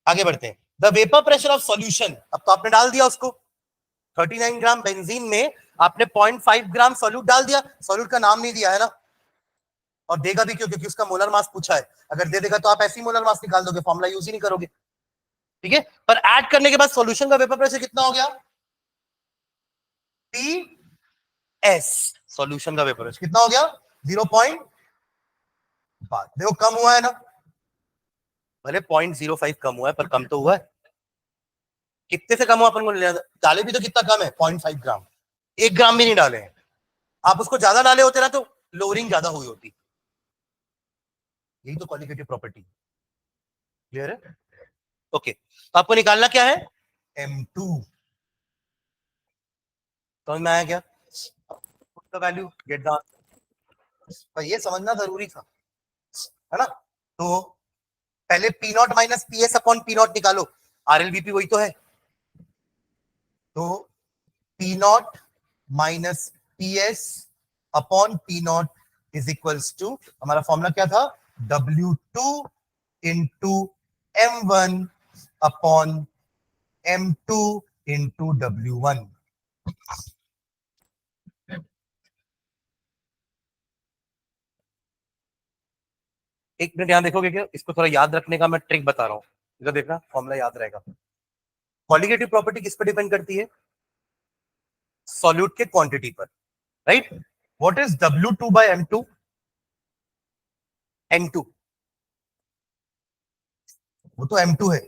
Speaker 1: आगे बढ़ते हैं। The vapour pressure of solution, अब तो आपने डाल दिया उसको, 39 ग्राम बेंजीन में आपने 0.5 ग्राम सॉल्यूट डाल दिया, सॉल्यूट का नाम नहीं दिया है ना, और देगा भी क्यों, क्योंकि उसका मोलर मास पूछा है। अगर दे देगा तो आप ऐसी मोलर मास निकाल दोगे, फॉर्मूला यूज ही नहीं करोगे। ठीक है, पर ऐड करने के बाद सॉल्यूशन का वेपर प्रेशर कितना हो गया, PS, सॉल्यूशन का वेपर प्रेशर कितना हो गया, 0. देखो कम हुआ है ना, भले 0.05 कम हुआ है पर कम तो हुआ है। कितने से कम हुआ अपन को डाले भी तो कितना कम है, 0.5 ग्राम, 1 ग्राम भी नहीं डाले हैं। आप उसको ज्यादा डाले होते ना तो लोअरिंग ज्यादा हुई होती। यही तो क्वालिटेटिव प्रॉपर्टी। क्लियर है? ओके, तो आपको निकालना क्या है, M2। समझ में आया क्या? वैल्यू गेट द आंसर, ये समझना जरूरी था, है ना? तो पहले P not minus P S upon P not निकालो, RLBP वही तो है, तो P not minus P S upon P not is equals to, हमारा फॉर्मूला क्या था, W2 into M1 upon M2 into W1। एक मिनट यहां देखोगे क्या, इसको थोड़ा याद रखने का मैं ट्रिक बता रहा हूं, इधर देखना, फॉर्मूला याद रहेगा। कॉलिगेटिव प्रॉपर्टी किस पर डिपेंड करती है, सॉल्यूट के क्वांटिटी पर, right? What is W2 bye M2? N2, वो तो M2 है,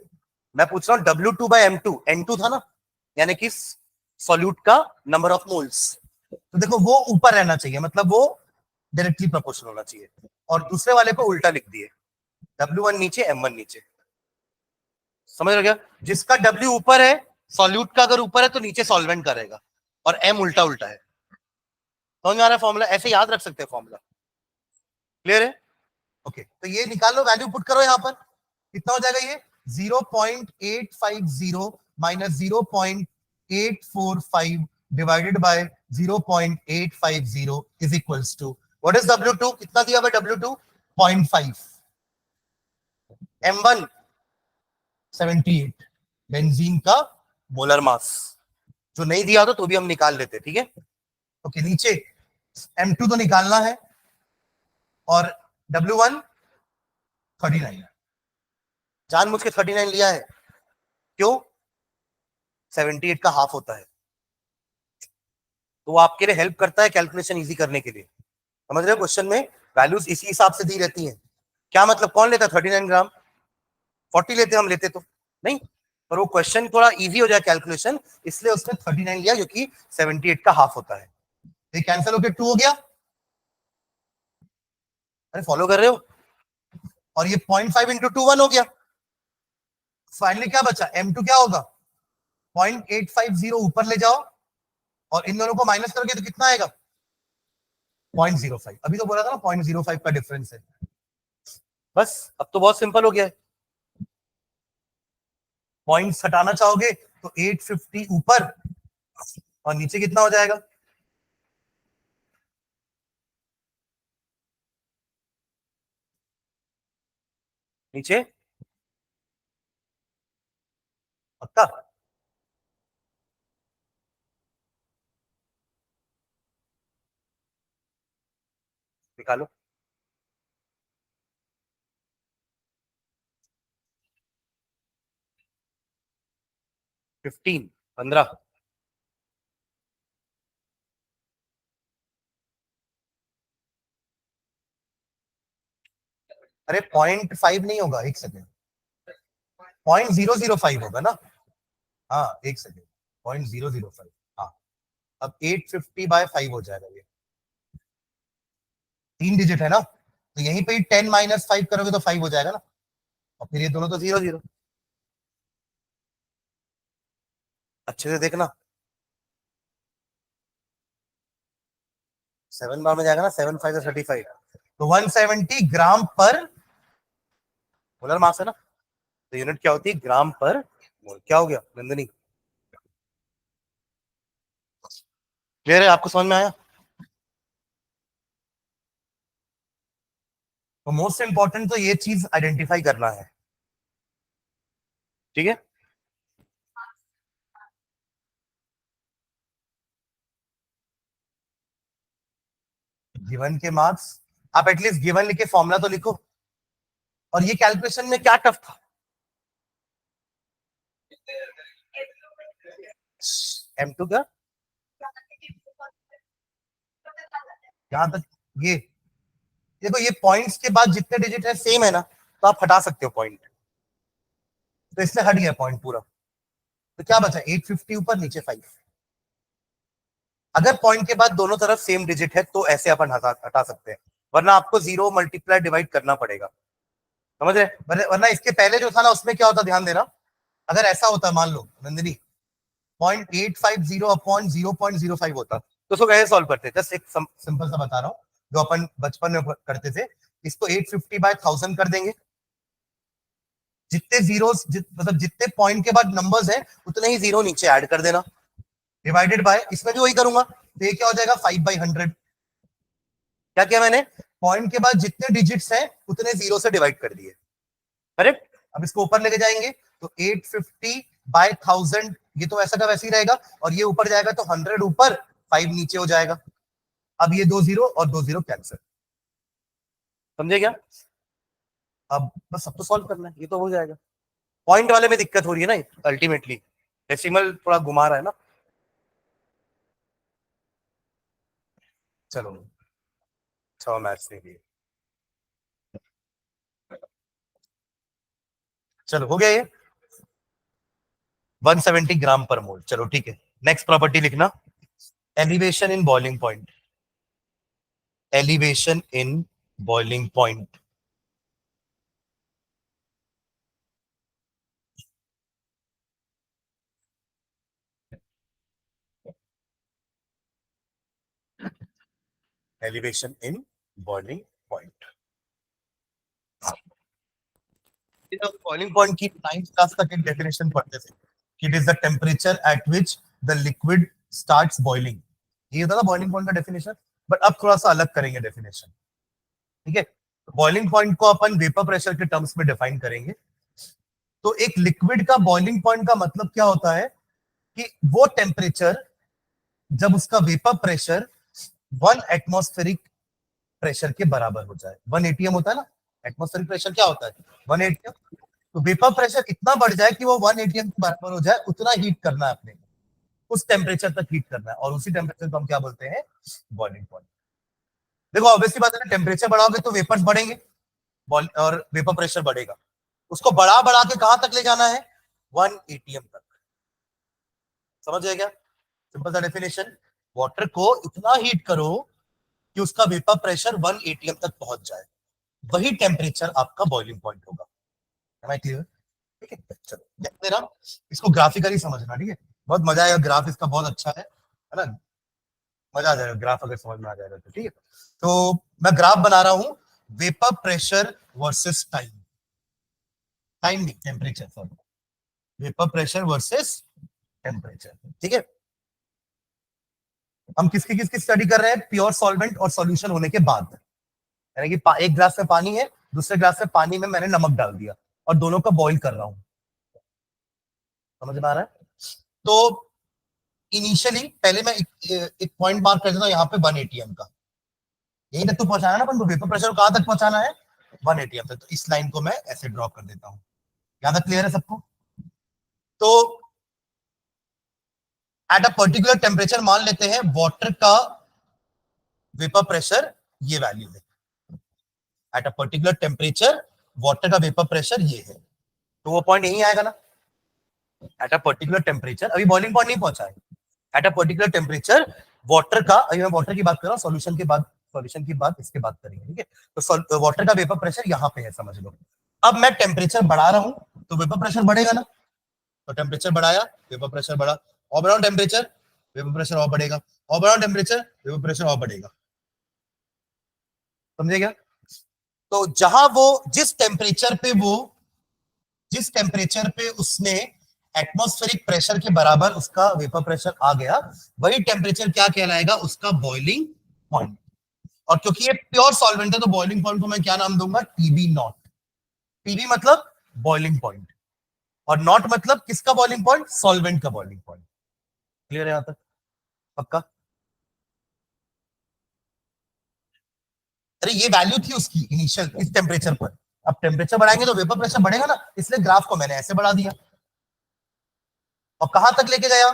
Speaker 1: मैं पूछ रहा हूं W2 बाय M2, N2 था ना, यानी कि सॉल्यूट का नंबर ऑफ मोल्स। तो देखो वो ऊपर रहना चाहिए, मतलब वो डायरेक्टली प्रोपोर्शनल होना चाहिए, और दूसरे वाले को उल्टा लिख दिए, W1 नीचे M1 नीचे। समझ रहे क्या? जिसका W ऊपर है, सॉल्यूट का अगर ऊपर है तो नीचे सॉल्वेंट का रहेगा, और M उल्टा उल्टा है। समझ में आ रहा है फॉर्मूला? ऐसे याद रख सकते हैं फॉर्मूला। क्लियर है? ओके, तो ये निकाल लो, वैल्यू पुट करो यहां पर, कितना हो जाएगा ये, 0.850 minus 0.845 divided by 0.850 is equals to, what is W2? कितना दिया हुआ W2? 0.5। M1 78 बेंजीन का मोलर मास, जो नहीं दिया होता तो भी हम निकाल लेते, ठीक है। ओके, नीचे M2 तो निकालना है और W1 39, जानबूझ के 39 लिया है, क्यों? 78 का हाफ होता है, तो वो आपके लिए हेल्प करता है कैलकुलेशन इजी करने के लिए, समझ रहे हो? क्वेश्चन में वैल्यूज इसी हिसाब से दी रहती हैं। क्या मतलब, कौन लेता 39 ग्राम? 40 लेते, हम लेते तो नहीं, पर वो क्वेश्चन थोड़ा इजी हो जाए कैलकुलेशन, इसलिए उसने 39 लिया, जो कि 78 का हाफ होता है। ये कैंसिल होकर 2 हो गया, अरे फॉलो कर रहे हो? और ये 0.5 इंटू 2 1 हो गया। फाइनली क्या बचा? M2 क्या होगा? 0.850 ऊपर ले जाओ और इन दोनों को माइनस करके तो कितना आएगा? 0.05। अभी तो बोला था ना 0.05 का डिफरेंस है। बस अब तो बहुत सिंपल हो गया है। पॉइंट्स हटाना चाहोगे तो 850 ऊपर और नीचे कितना हो जाएगा? नीचे पक्का? निकालो। 15। अरे 0.5 नहीं होगा, एक सेकेंड, 0.005 होगा ना? हाँ एक सेकेंड, 0.005। हाँ, अब 850/5 हो जाएगा, ये 3 डिजिट है ना, तो यहीं पे 10 माइनस 5 करोगे तो 5 हो जाएगा ना, और फिर ये दोनों तो 0 0। अच्छे से देखना, 7 बार में जाएगा ना, 7 5 35, तो 170 ग्राम पर मोलर मास है ना, तो यूनिट क्या होती है? ग्राम पर मोल। क्या हो गया नंदनी? क्लियर है? आपको समझ में आया? तो मोस्ट इंपॉर्टेंट तो ये चीज आइडेंटिफाई करना है, ठीक है। गिवन के मार्क्स, आप एटलीस्ट गिवन लिखे फॉर्मूला तो लिखो। और ये कैलकुलेशन में क्या टफ था? M2 का यहां तक, ये देखो, ये पॉइंट्स के बाद जितने डिजिट है सेम है ना, तो आप हटा सकते हो पॉइंट, तो इसलिए हट गया पॉइंट पूरा। तो क्या बचा? 850 ऊपर, नीचे 5। अगर पॉइंट के बाद दोनों तरफ सेम डिजिट है तो ऐसे अपन हटा हटा सकते हैं, वरना आपको 0 मल्टीप्लाई डिवाइड करना पड़ेगा, समझ रहे? वरना इसके पहले जो था ना, उसमें क्या होता, ध्यान देना। अगर ऐसा होता, मान लो नंदिनी 0.850 अपॉन 0.05 होता, तो उसको कैसे सॉल्व करते? जस्ट एक सिंपल सा बता रहा हूँ, जो अपन बचपन में करते थे। इसको 850/1000 कर देंगे, जितने जीरोस मतलब जितने पॉइंट के बाद नंबर्स हैं उतने ही जीरो नीचे ऐड कर देना, डिवाइडेड बाय, इसमें भी वही करूंगा, तो ये क्या हो जाएगा? 5/100। क्या किया मैंने? पॉइंट के बाद जितने डिजिट्स हैं उतने जीरो से डिवाइड कर दिए, करेक्ट। अब इसको ऊपर लेके जाएंगे तो 850/1000, ये तो ऐसा का वैसे ही रहेगा, और ये ऊपर जाएगा तो 100 ऊपर, 5 नीचे हो जाएगा। अब ये 2 जीरो और 2 जीरो कैंसिल, समझे क्या? अब बस सब तो सॉल्व करना है, ये तो हो जाएगा। पॉइंट वाले में दिक्कत हो रही है ना अल्टीमेटली, डेसिमल थोड़ा घुमा रहा है ना। चलो, 6 मैथ्स नहीं लिए, चलो हो गया ये 170 ग्राम पर मोल। चलो ठीक है, नेक्स्ट प्रॉपर्टी लिखना, elevation in boiling point. Elevation in boiling point, elevation in boiling point. Boiling point की 9th क्लास तक एक डेफिनेशन पढ़ते थे, it is the temperature at which the liquid starts boiling. ये था ना बॉइलिंग पॉइंट का डेफिनेशन, बट अब थोड़ा सा अलग करेंगे डेफिनेशन, ठीक है। बॉइलिंग पॉइंट को अपन वेपर प्रेशर के टर्म्स में डिफाइन करेंगे। तो एक लिक्विड का बॉइलिंग पॉइंट का मतलब क्या होता है कि वो टेम्परेचर जब उसका वेपर प्रेशर 1 एटमॉस्फेरिक प्रेशर के बराबर हो जाए। 1 एटीएम होता है ना, एटमॉस्फेरिक प्रेशर क्या होता है 1 एटीएम। तो वेपर प्रेशर इतना बढ़ जाए कि वो 1 एटीएम के बराबर हो जाए, उतना हीट करना है अपने, उस टेम्परेचर तक हीट करना है, और उसी टेम्परेचर को हम क्या बोलते हैं बॉइलिंग पॉइंट। देखो ऑब्वियसली बात है ना, टेम्परेचर बढ़ाओगे तो वेपर्स बढ़ेंगे और वेपर प्रेशर बढ़ेगा। उसको बढ़ा बढ़ा के कहां तक ले जाना है 1 एटीएम तक। समझ गए क्या? सिंपल सा डेफिनेशन, वाटर को इतना हीट करो कि उसका वेपर प्रेशर 1 एटीएम तक पहुंच जाए, वही टेम्परेचर आपका बॉइलिंग पॉइंट होगा। Am I clear? ठीक है, चलो देखते रहा, इसको ग्राफिकली समझना, ठीक है, बहुत मजा आएगा, ग्राफ इसका बहुत अच्छा है ना, मजा आ जाएगा ग्राफ अगर समझ में आ जाएगा तो। ठीक है, तो मैं ग्राफ बना रहा हूं vapour pressure versus time, time नहीं temperature, sorry, vapour pressure versus temperature. ठीक है, हम किसकी स्टडी कर रहे हैं, प्योर सॉल्वेंट और सॉल्यूशन होने के बाद, यानी कि एक ग्लास में पानी है, दूसरे ग्लास में पानी में मैंने नमक डाल दिया और दोनों का बॉईल कर रहा हूं। समझ में आ रहा है? तो इनिशियली पहले मैं एक पॉइंट मार्क कर देता हूं यहाँ पे 1 एटीएम का, यही तक तो पहुंचाना ना अपन को, वेपर प्रेशर को कहां तक पहुंचाना है 1 एटीएम तक। तो इस लाइन को मैं ऐसे ड्रॉ कर देता हूं, यहां तक क्लियर है सबको? तो एट अ पर्टिकुलर टेम्परेचर मान लेते हैं वाटर का वेपर प्रेशर ये वैल्यू है, at a particular temperature water का वेपर प्रेशर ये है, तो वो पॉइंट यही आएगा ना, एट अ पर्टिकुलर टेम्परेचर, अभी बॉइलिंग पॉइंट नहीं पहुंचा है, at a particular temperature water का, अभी मैं वाटर की बात कर रहा हूँ, सॉल्यूशन के बाद, सॉल्यूशन की बात इसके बाद करेंगे। ठीक है, तो वाटर का वेपर प्रेशर यहाँ पे है, समझ लो। अब मैं टेम्परेचर बढ़ा रहा हूं तो वेपर प्रेशर बढ़ेगा ना, तो टेम्परेचर बढ़ाया वेपर प्रेशर बढ़ा, और बढ़ाऊं टेम्परेचर वेपर प्रेशर और बढ़ेगा, और बढ़ाऊं टेम्परेचर वेपर प्रेशर और बढ़ेगा। समझे क्या? तो जहां वो जिस टेम्परेचर पे उसने एटमॉस्फेरिक प्रेशर के बराबर उसका वेपर प्रेशर आ गया, वही टेम्परेचर क्या कहलाएगा, उसका बॉइलिंग पॉइंट। और क्योंकि ये प्योर सॉल्वेंट है तो बॉइलिंग पॉइंट को मैं क्या नाम दूंगा, टीबी नॉट। टीबी मतलब बॉइलिंग पॉइंट, और नॉट मतलब किसका बॉइलिंग पॉइंट, सॉल्वेंट का बॉइलिंग पॉइंट। क्लियर है यहां तक? पक्का? अरे ये वैल्यू थी उसकी इनिशियल इस टेम्परेचर पर, अब टेम्परेचर बढ़ाएंगे तो वेपर प्रेशर बढ़ेगा ना, इसलिए ग्राफ को मैंने ऐसे बढ़ा दिया, और कहां तक लेके गया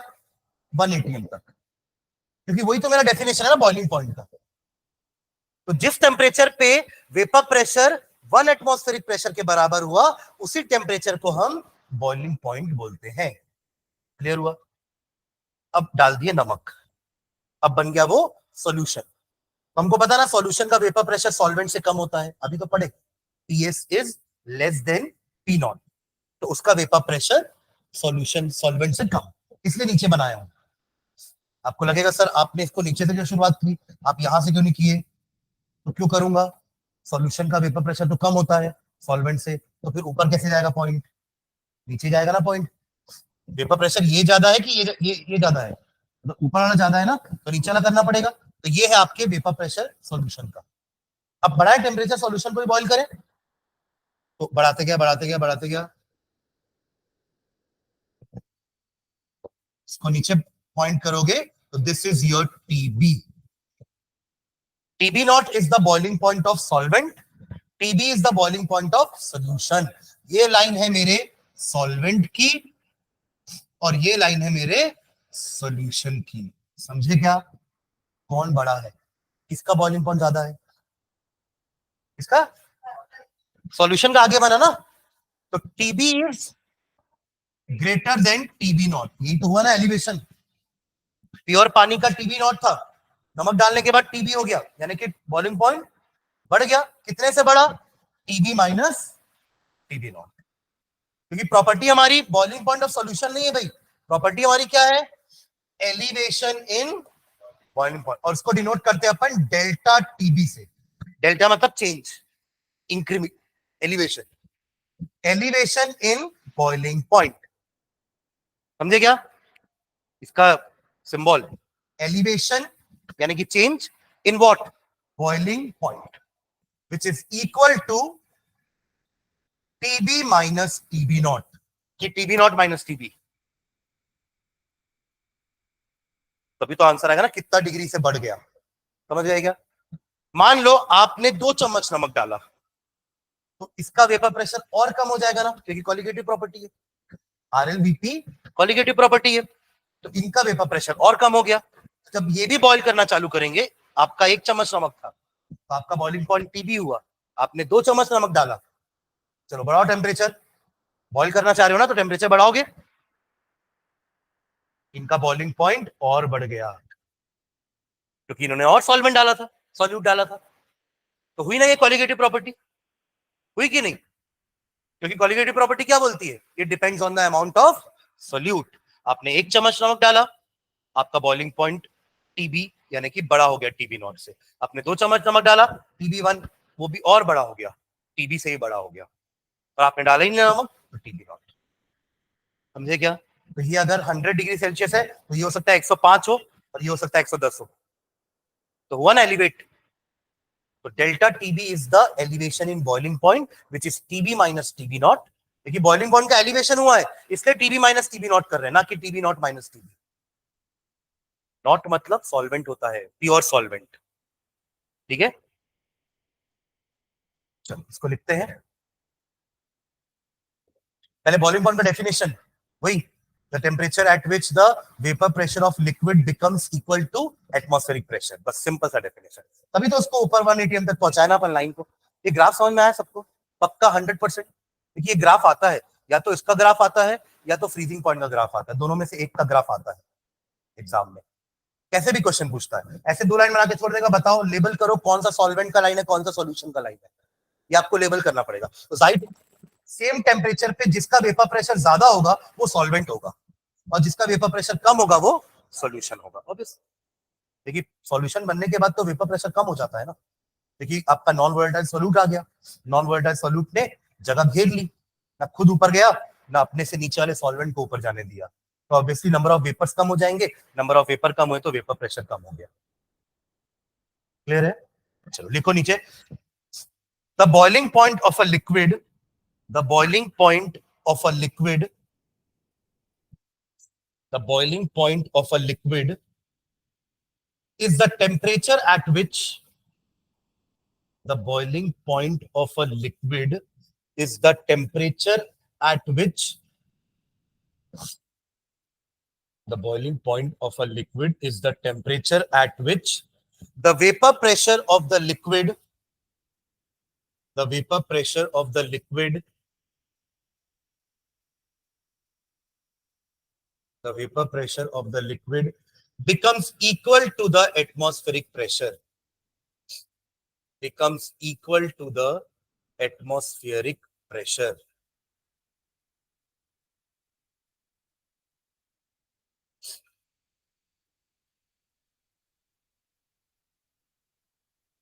Speaker 1: 1 एटीएम तक, क्योंकि वही तो मेरा डेफिनेशन है ना बॉइलिंग पॉइंट का। तो जिस टेम्परेचर पे वेपर प्रेशर 1 एटमॉस्फेरिक प्रेशर के बराबर हुआ, उसी टेम्परेचर को हम बॉइलिंग पॉइंट बोलते हैं। क्लियर हुआ? अब डाल दिए नमक, अब बन गया वो सॉल्यूशन। हमको पता ना सॉल्यूशन का वेपर प्रेशर सॉल्वेंट से कम होता है, अभी तो पढ़े, PS is less than P not, तो उसका वेपर प्रेशर सॉल्यूशन सॉल्वेंट से कम, इसलिए नीचे बनाया हूं। आपको लगेगा सर आपने इसको नीचे से क्यों शुरुआत की, आप यहां से क्यों नहीं किए? तो क्यों करूंगा, सॉल्यूशन का वेपर प्रेशर तो कम होता है सॉल्वेंट से, तो फिर ऊपर कैसे जाएगा पॉइंट, नीचे जाएगा ना पॉइंट। वेपर प्रेशर ये ज्यादा है कि ये ज्यादा है, तो ऊपर वाला ज्यादा है ना, तो नीचे वाला करना पड़ेगा। तो ये है आपके वेपर प्रेशर सॉल्यूशन का। अब बढ़ाए टेम्परेचर सॉल्यूशन को भी बॉईल करें, तो बढ़ाते गया बढ़ाते गया बढ़ाते गया, इसको नीचे पॉइंट करोगे तो this is your TB. TB naught is the boiling point of solvent, TB is the boiling point of solution. ये लाइन है मेरे सॉल्वेंट की और ये लाइन है मेरे सॉल्यूशन की। समझे क्या? कौन बड़ा है, किसका बॉइलिंग पॉइंट ज्यादा है, इसका, सॉल्यूशन का आगे बना ना, तो TB is greater than TB naught, यही तो हुआ ना एलिवेशन। प्योर पानी का टीबी नॉट था, नमक डालने के बाद टीबी हो गया, यानी कि बॉइलिंग पॉइंट बढ़ गया। कितने से बढ़ा, टीबी माइनस टीबी नॉट, क्योंकि प्रॉपर्टी हमारी बॉइलिंग पॉइंट ऑफ सॉल्यूशन नहीं है भाई, प्रॉपर्टी हमारी क्या है, एलिवेशन इन बॉइलिंग पॉइंट, और उसको डिनोट करते हैं अपन डेल्टा टीबी से। डेल्टा मतलब change, increment, elevation, elevation in boiling point. समझे क्या इसका सिंबल, एलिवेशन यानी कि change in what, boiling point. which is equal to TB minus TB not, कि TB नॉट माइनस TB, तभी तो आंसर आएगा ना कितना डिग्री से बढ़ गया, समझ आएगा। मान लो आपने 2 चम्मच नमक डाला, तो इसका वेपर प्रेशर और कम हो जाएगा ना, क्योंकि कॉलिगेटिव प्रॉपर्टी है, RLVP कॉलिगेटिव प्रॉपर्टी है, तो इनका वेपर प्रेशर और कम हो गया। जब ये भी बॉईल करना चालू करेंगे, आपका 1 चम्मच नमक था, तो आपका बॉइलिंग पॉइंट TB हुआ, आपने 2 चम्मच नमक डाला, चलो बढ़ाओ टेम्परेचर, बॉईल करना चाह रहे हो ना, तो टेम्परेचर बढ़ाओगे, इनका बॉइलिंग पॉइंट और बढ़ गया, क्योंकि इन्होंने और सॉल्वेंट डाला था, सॉल्यूट डाला था, तो हुई ना ये कॉलिगेटिव प्रॉपर्टी, हुई कि नहीं, क्योंकि कॉलिगेटिव प्रॉपर्टी क्या बोलती है, it depends on the amount of solute. आपने 1 चम्मच नमक डाला, आपका बॉइलिंग पॉइंट TB यानी कि बड़ा हो गया TB नॉट से, आपने 2 चम्मच नमक डाला, TB1 वो भी और बड़ा हो गया, TB से ही बड़ा हो गया, और आपने डाला ही नहीं नमक, तो TB नॉट, समझे क्या। तो ये अगर 100 डिग्री सेल्सियस है, तो ये हो सकता है 105 हो, और ये हो सकता है 110 हो, तो हुआ ना एलिवेट। तो delta TB is the elevation in boiling point which is TB minus TB not. देखिए बॉइलिंग पॉइंट का एलिवेशन हुआ है, इसलिए TB माइनस TB नॉट कर रहे हैं, ना कि TB not minus TB not, मतलब सॉल्वेंट होता है, प्योर सॉल्वेंट, ठीक है। चलो इसको लिखते हैं, पहले बॉइलिंग पॉइंट का डेफिनेशन वही, the temperature at which the vapour pressure of liquid becomes equal to atmospheric pressure, बस सिंपल सा डेफिनेशन। तभी तो उसको ऊपर 180 तक पहुंचाया ना अपन लाइन को। ये ग्राफ समझ में आया सबको, पक्का 100%। देखिए ये ग्राफ आता है, या तो इसका ग्राफ आता है, या तो फ्रीजिंग पॉइंट का ग्राफ आता है, दोनों में से एक का ग्राफ आता है एग्जाम में, कैसे भी क्वेश्चन पूछता है। ऐसे 2 लाइन बना के छोड़ देगा, बताओ लेबल करो कौन सा सॉल्वेंट का लाइन है, कौन सा सॉल्यूशन का लाइन है, ये आपको लेबल करना पड़ेगा। तो जाहिर सेम टेम्परेचर पे जिसका वेपर प्रेशर ज्यादा होगा वो सॉल्वेंट होगा, और जिसका वेपर प्रेशर कम होगा वो सॉल्यूशन होगा, ऑब्वियस। देखिए सॉल्यूशन बनने के बाद तो वेपर प्रेशर कम हो जाता है ना। देखिए आपका नॉन वोलेटाइल सोल्यूट आ गया, नॉन वोलेटाइल सोल्यूट ने जगह घेर ली, ना खुद ऊपर गया, ना अपने से नीचे वाले सॉल्वेंट को ऊपर जाने दिया, तो ऑब्वियसली नंबर ऑफ वेपर्स कम हो जाएंगे, नंबर ऑफ वेपर कम हुए तो वेपर प्रेशर कम हो गया। क्लियर है, चलो लिखो नीचे, the boiling point of a liquid, the boiling point of a liquid, the boiling point of a liquid is the temperature at which, the boiling point of a liquid is the temperature at which, the boiling point of a liquid is the temperature at which the vapor pressure of the liquid, the vapor pressure of the liquid, the vapor pressure of the liquid becomes equal to the atmospheric pressure, becomes equal to the atmospheric pressure.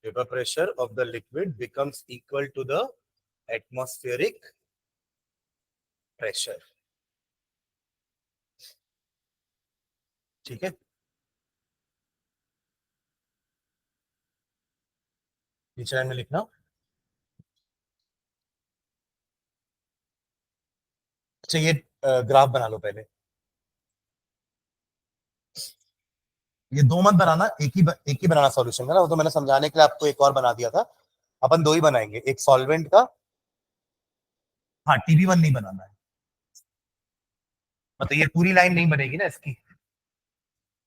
Speaker 1: Vapor pressure of the liquid becomes equal to the atmospheric pressure. ठीक है, नीचे line में लिखना। अच्छा ये graph बना लो पहले, ये 2 मत बनाना, एक ही बनाना सॉल्यूशन का ना, वो तो मैंने समझाने के लिए आपको एक और बना दिया था, अपन 2 ही बनाएंगे, एक सॉल्वेंट का, हाँ TB1 नहीं बनाना है, मतलब ये पूरी लाइन नहीं बनेगी ना इसकी,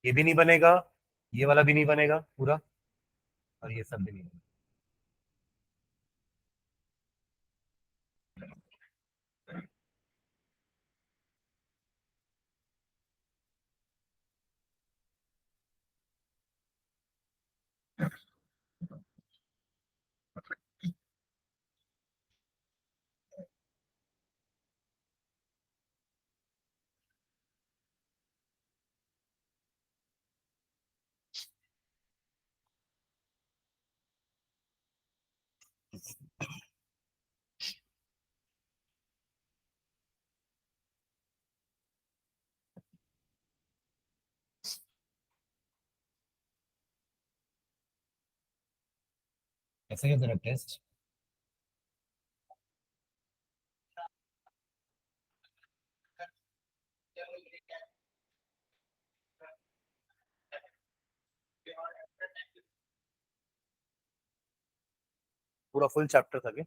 Speaker 1: ये भी नहीं बनेगा, ये वाला भी नहीं बनेगा पूरा, और ये सब भी नहीं बनेगा। ऐसा क्या जरा टेस्ट पूरा फुल चैप्टर था क्या?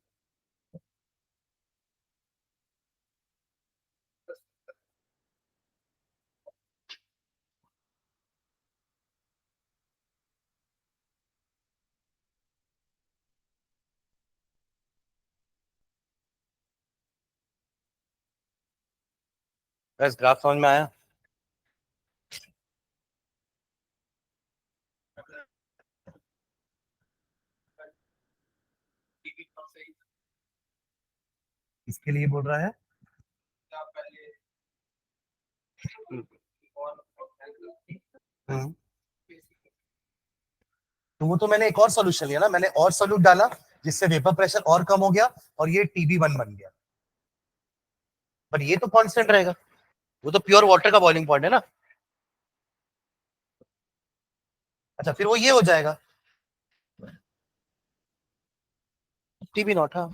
Speaker 1: बस ग्राफ समझ में आया? इसके लिए बोल रहा है हम्म। तो वो तो मैंने एक और सॉल्यूशन लिया ना, मैंने और सॉल्यूट डाला जिससे वेपर प्रेशर और कम हो गया और ये TB1 बन गया, बट ये तो कांस्टेंट रहेगा, वो तो प्योर वाटर का बॉइलिंग पॉइंट है ना। अच्छा फिर वो ये हो जाएगा TB0। हाँ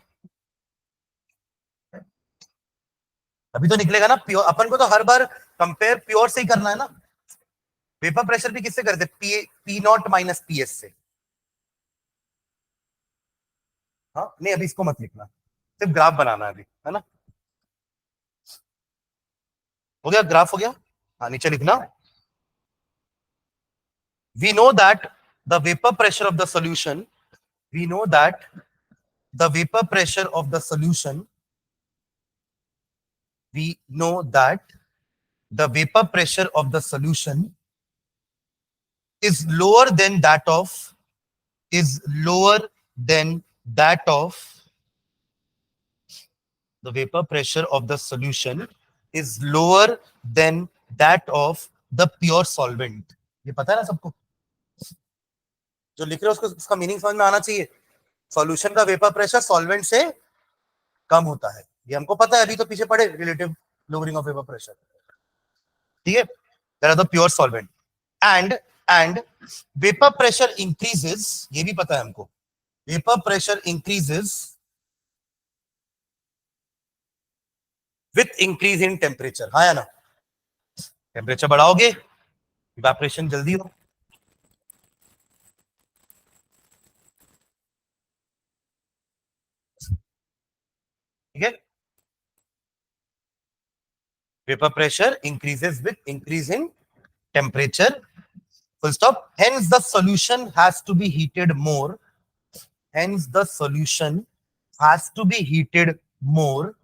Speaker 1: अभी तो निकलेगा ना प्योर, अपन को तो हर बार कंपेयर प्योर से ही करना है ना। वेपर प्रेशर भी किससे करते? P0 माइनस PS से। हाँ नहीं अभी इसको मत लिखना, सिर्फ ग्राफ बनाना है अभी, है ना। हो गया, ग्राफ हो गया। हाँ नीचे लिखना, we know that the vapor pressure of the solution, we know that the vapor pressure of the solution, we know that the vapor pressure of the solution is lower than that of, is lower than that of, the vapor pressure of the solution is lower than that of the pure solvent। ये पता है ना सबको, जो लिख रहे हो उसको उसका मीनिंग समझ में आना चाहिए। सॉल्यूशन का वेपर प्रेशर सॉल्वेंट से कम होता है, ये हमको पता है, अभी तो पीछे पड़े relative lowering of vapour pressure, ठीक है। That are the pure solvent and and vapour pressure increases, ये भी पता है हमको, vapour pressure increases with increase in temperature. हाँ या ना, टेम्परेचर बढ़ाओगे इवेपोरेशन जल्दी हो, ठीक है। Vapour pressure increases with increase in temperature, full stop, hence the solution has to be heated more, hence the solution has to be heated more,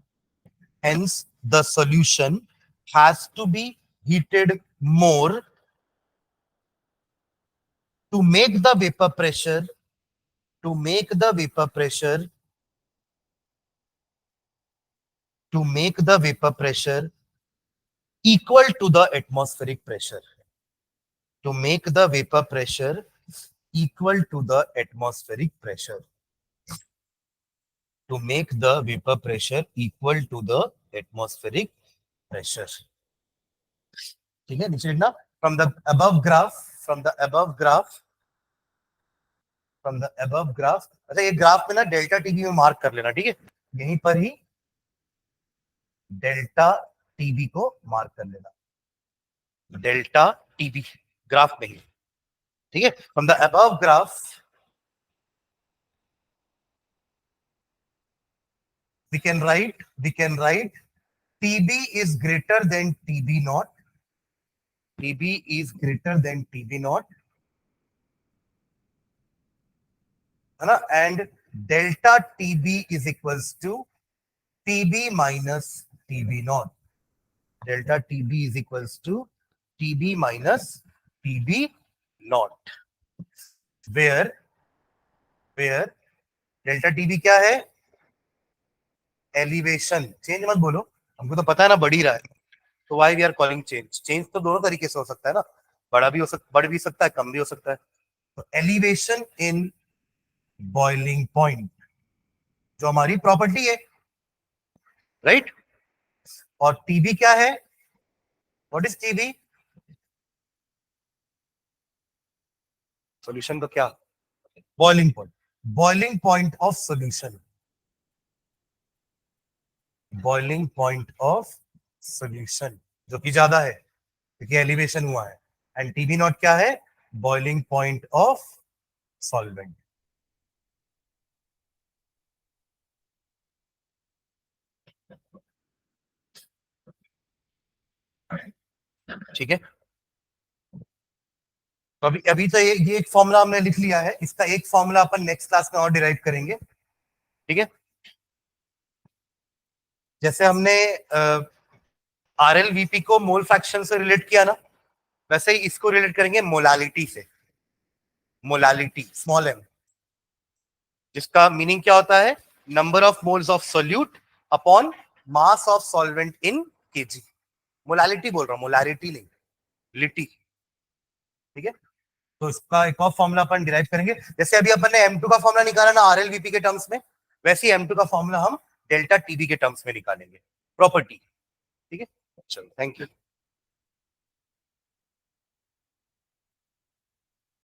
Speaker 1: hence the solution has to be heated more to make the vapor pressure, to make the vapor pressure, to make the vapor pressure equal to the atmospheric pressure, to make the vapor pressure equal to the atmospheric pressure, to make the vapor pressure equal to the atmospheric pressure। ठीक है, नीचे लिखना, from the above graph, from the above graph, from the above graph. अच्छा ये graph में ना delta TB में mark कर लेना, ठीक है, यहीं पर ही डेल्टा टीबी को मार्क कर लेना, डेल्टा टीबी ग्राफ में ही, ठीक है। From the above graph we can write TB is greater than TB naught, TB is greater than TB naught, है ना, and delta TB is equals to TB minus TB naught, delta TB is equals to TB minus TB naught, where delta TB क्या है? Elevation, change मत बोलो, हमको तो पता है ना बढ़ ही रहा है, तो why we are calling change, change तो दोनों तरीके से हो सकता है ना, बड़ा भी हो सकता, बढ़ भी सकता है, कम भी हो सकता है। तो एलिवेशन इन बॉइलिंग पॉइंट जो हमारी प्रॉपर्टी है, राइट, और टीबी क्या है? What is TB? सॉल्यूशन का क्या? Boiling point, boiling point of solution, boiling point of solution जो कि ज्यादा है क्योंकि एलिवेशन हुआ है, एंड टीबी नॉट क्या है? Boiling point of solvent. ठीक है, तो अभी अभी तो ये एक फॉर्मूला हमने लिख लिया है, इसका एक फॉर्मूला अपन नेक्स्ट क्लास में और डिराइव करेंगे। ठीक है, जैसे हमने आर एल वीपी को मोल फ्रैक्शन से रिलेट किया ना, वैसे ही इसको रिलेट करेंगे मोलालिटी से। मोलालिटी स्मॉल एम, जिसका मीनिंग क्या होता है, number of moles of solute upon mass of solvent in KG. Molality बोल रहा हूं, मोलारिटी नहीं, लिटी। ठीक है, तो इसका एक और फॉर्मूला अपन डिराइव करेंगे। जैसे अभी अपन ने M2 का फॉर्मूला निकाला ना आरएलवीपी के टर्म्स में, वैसे ही M2 का फॉर्मूला हम डेल्टा टीबी के टर्म्स में निकालेंगे, प्रॉपर्टी। ठीक है, चलो थैंक यू।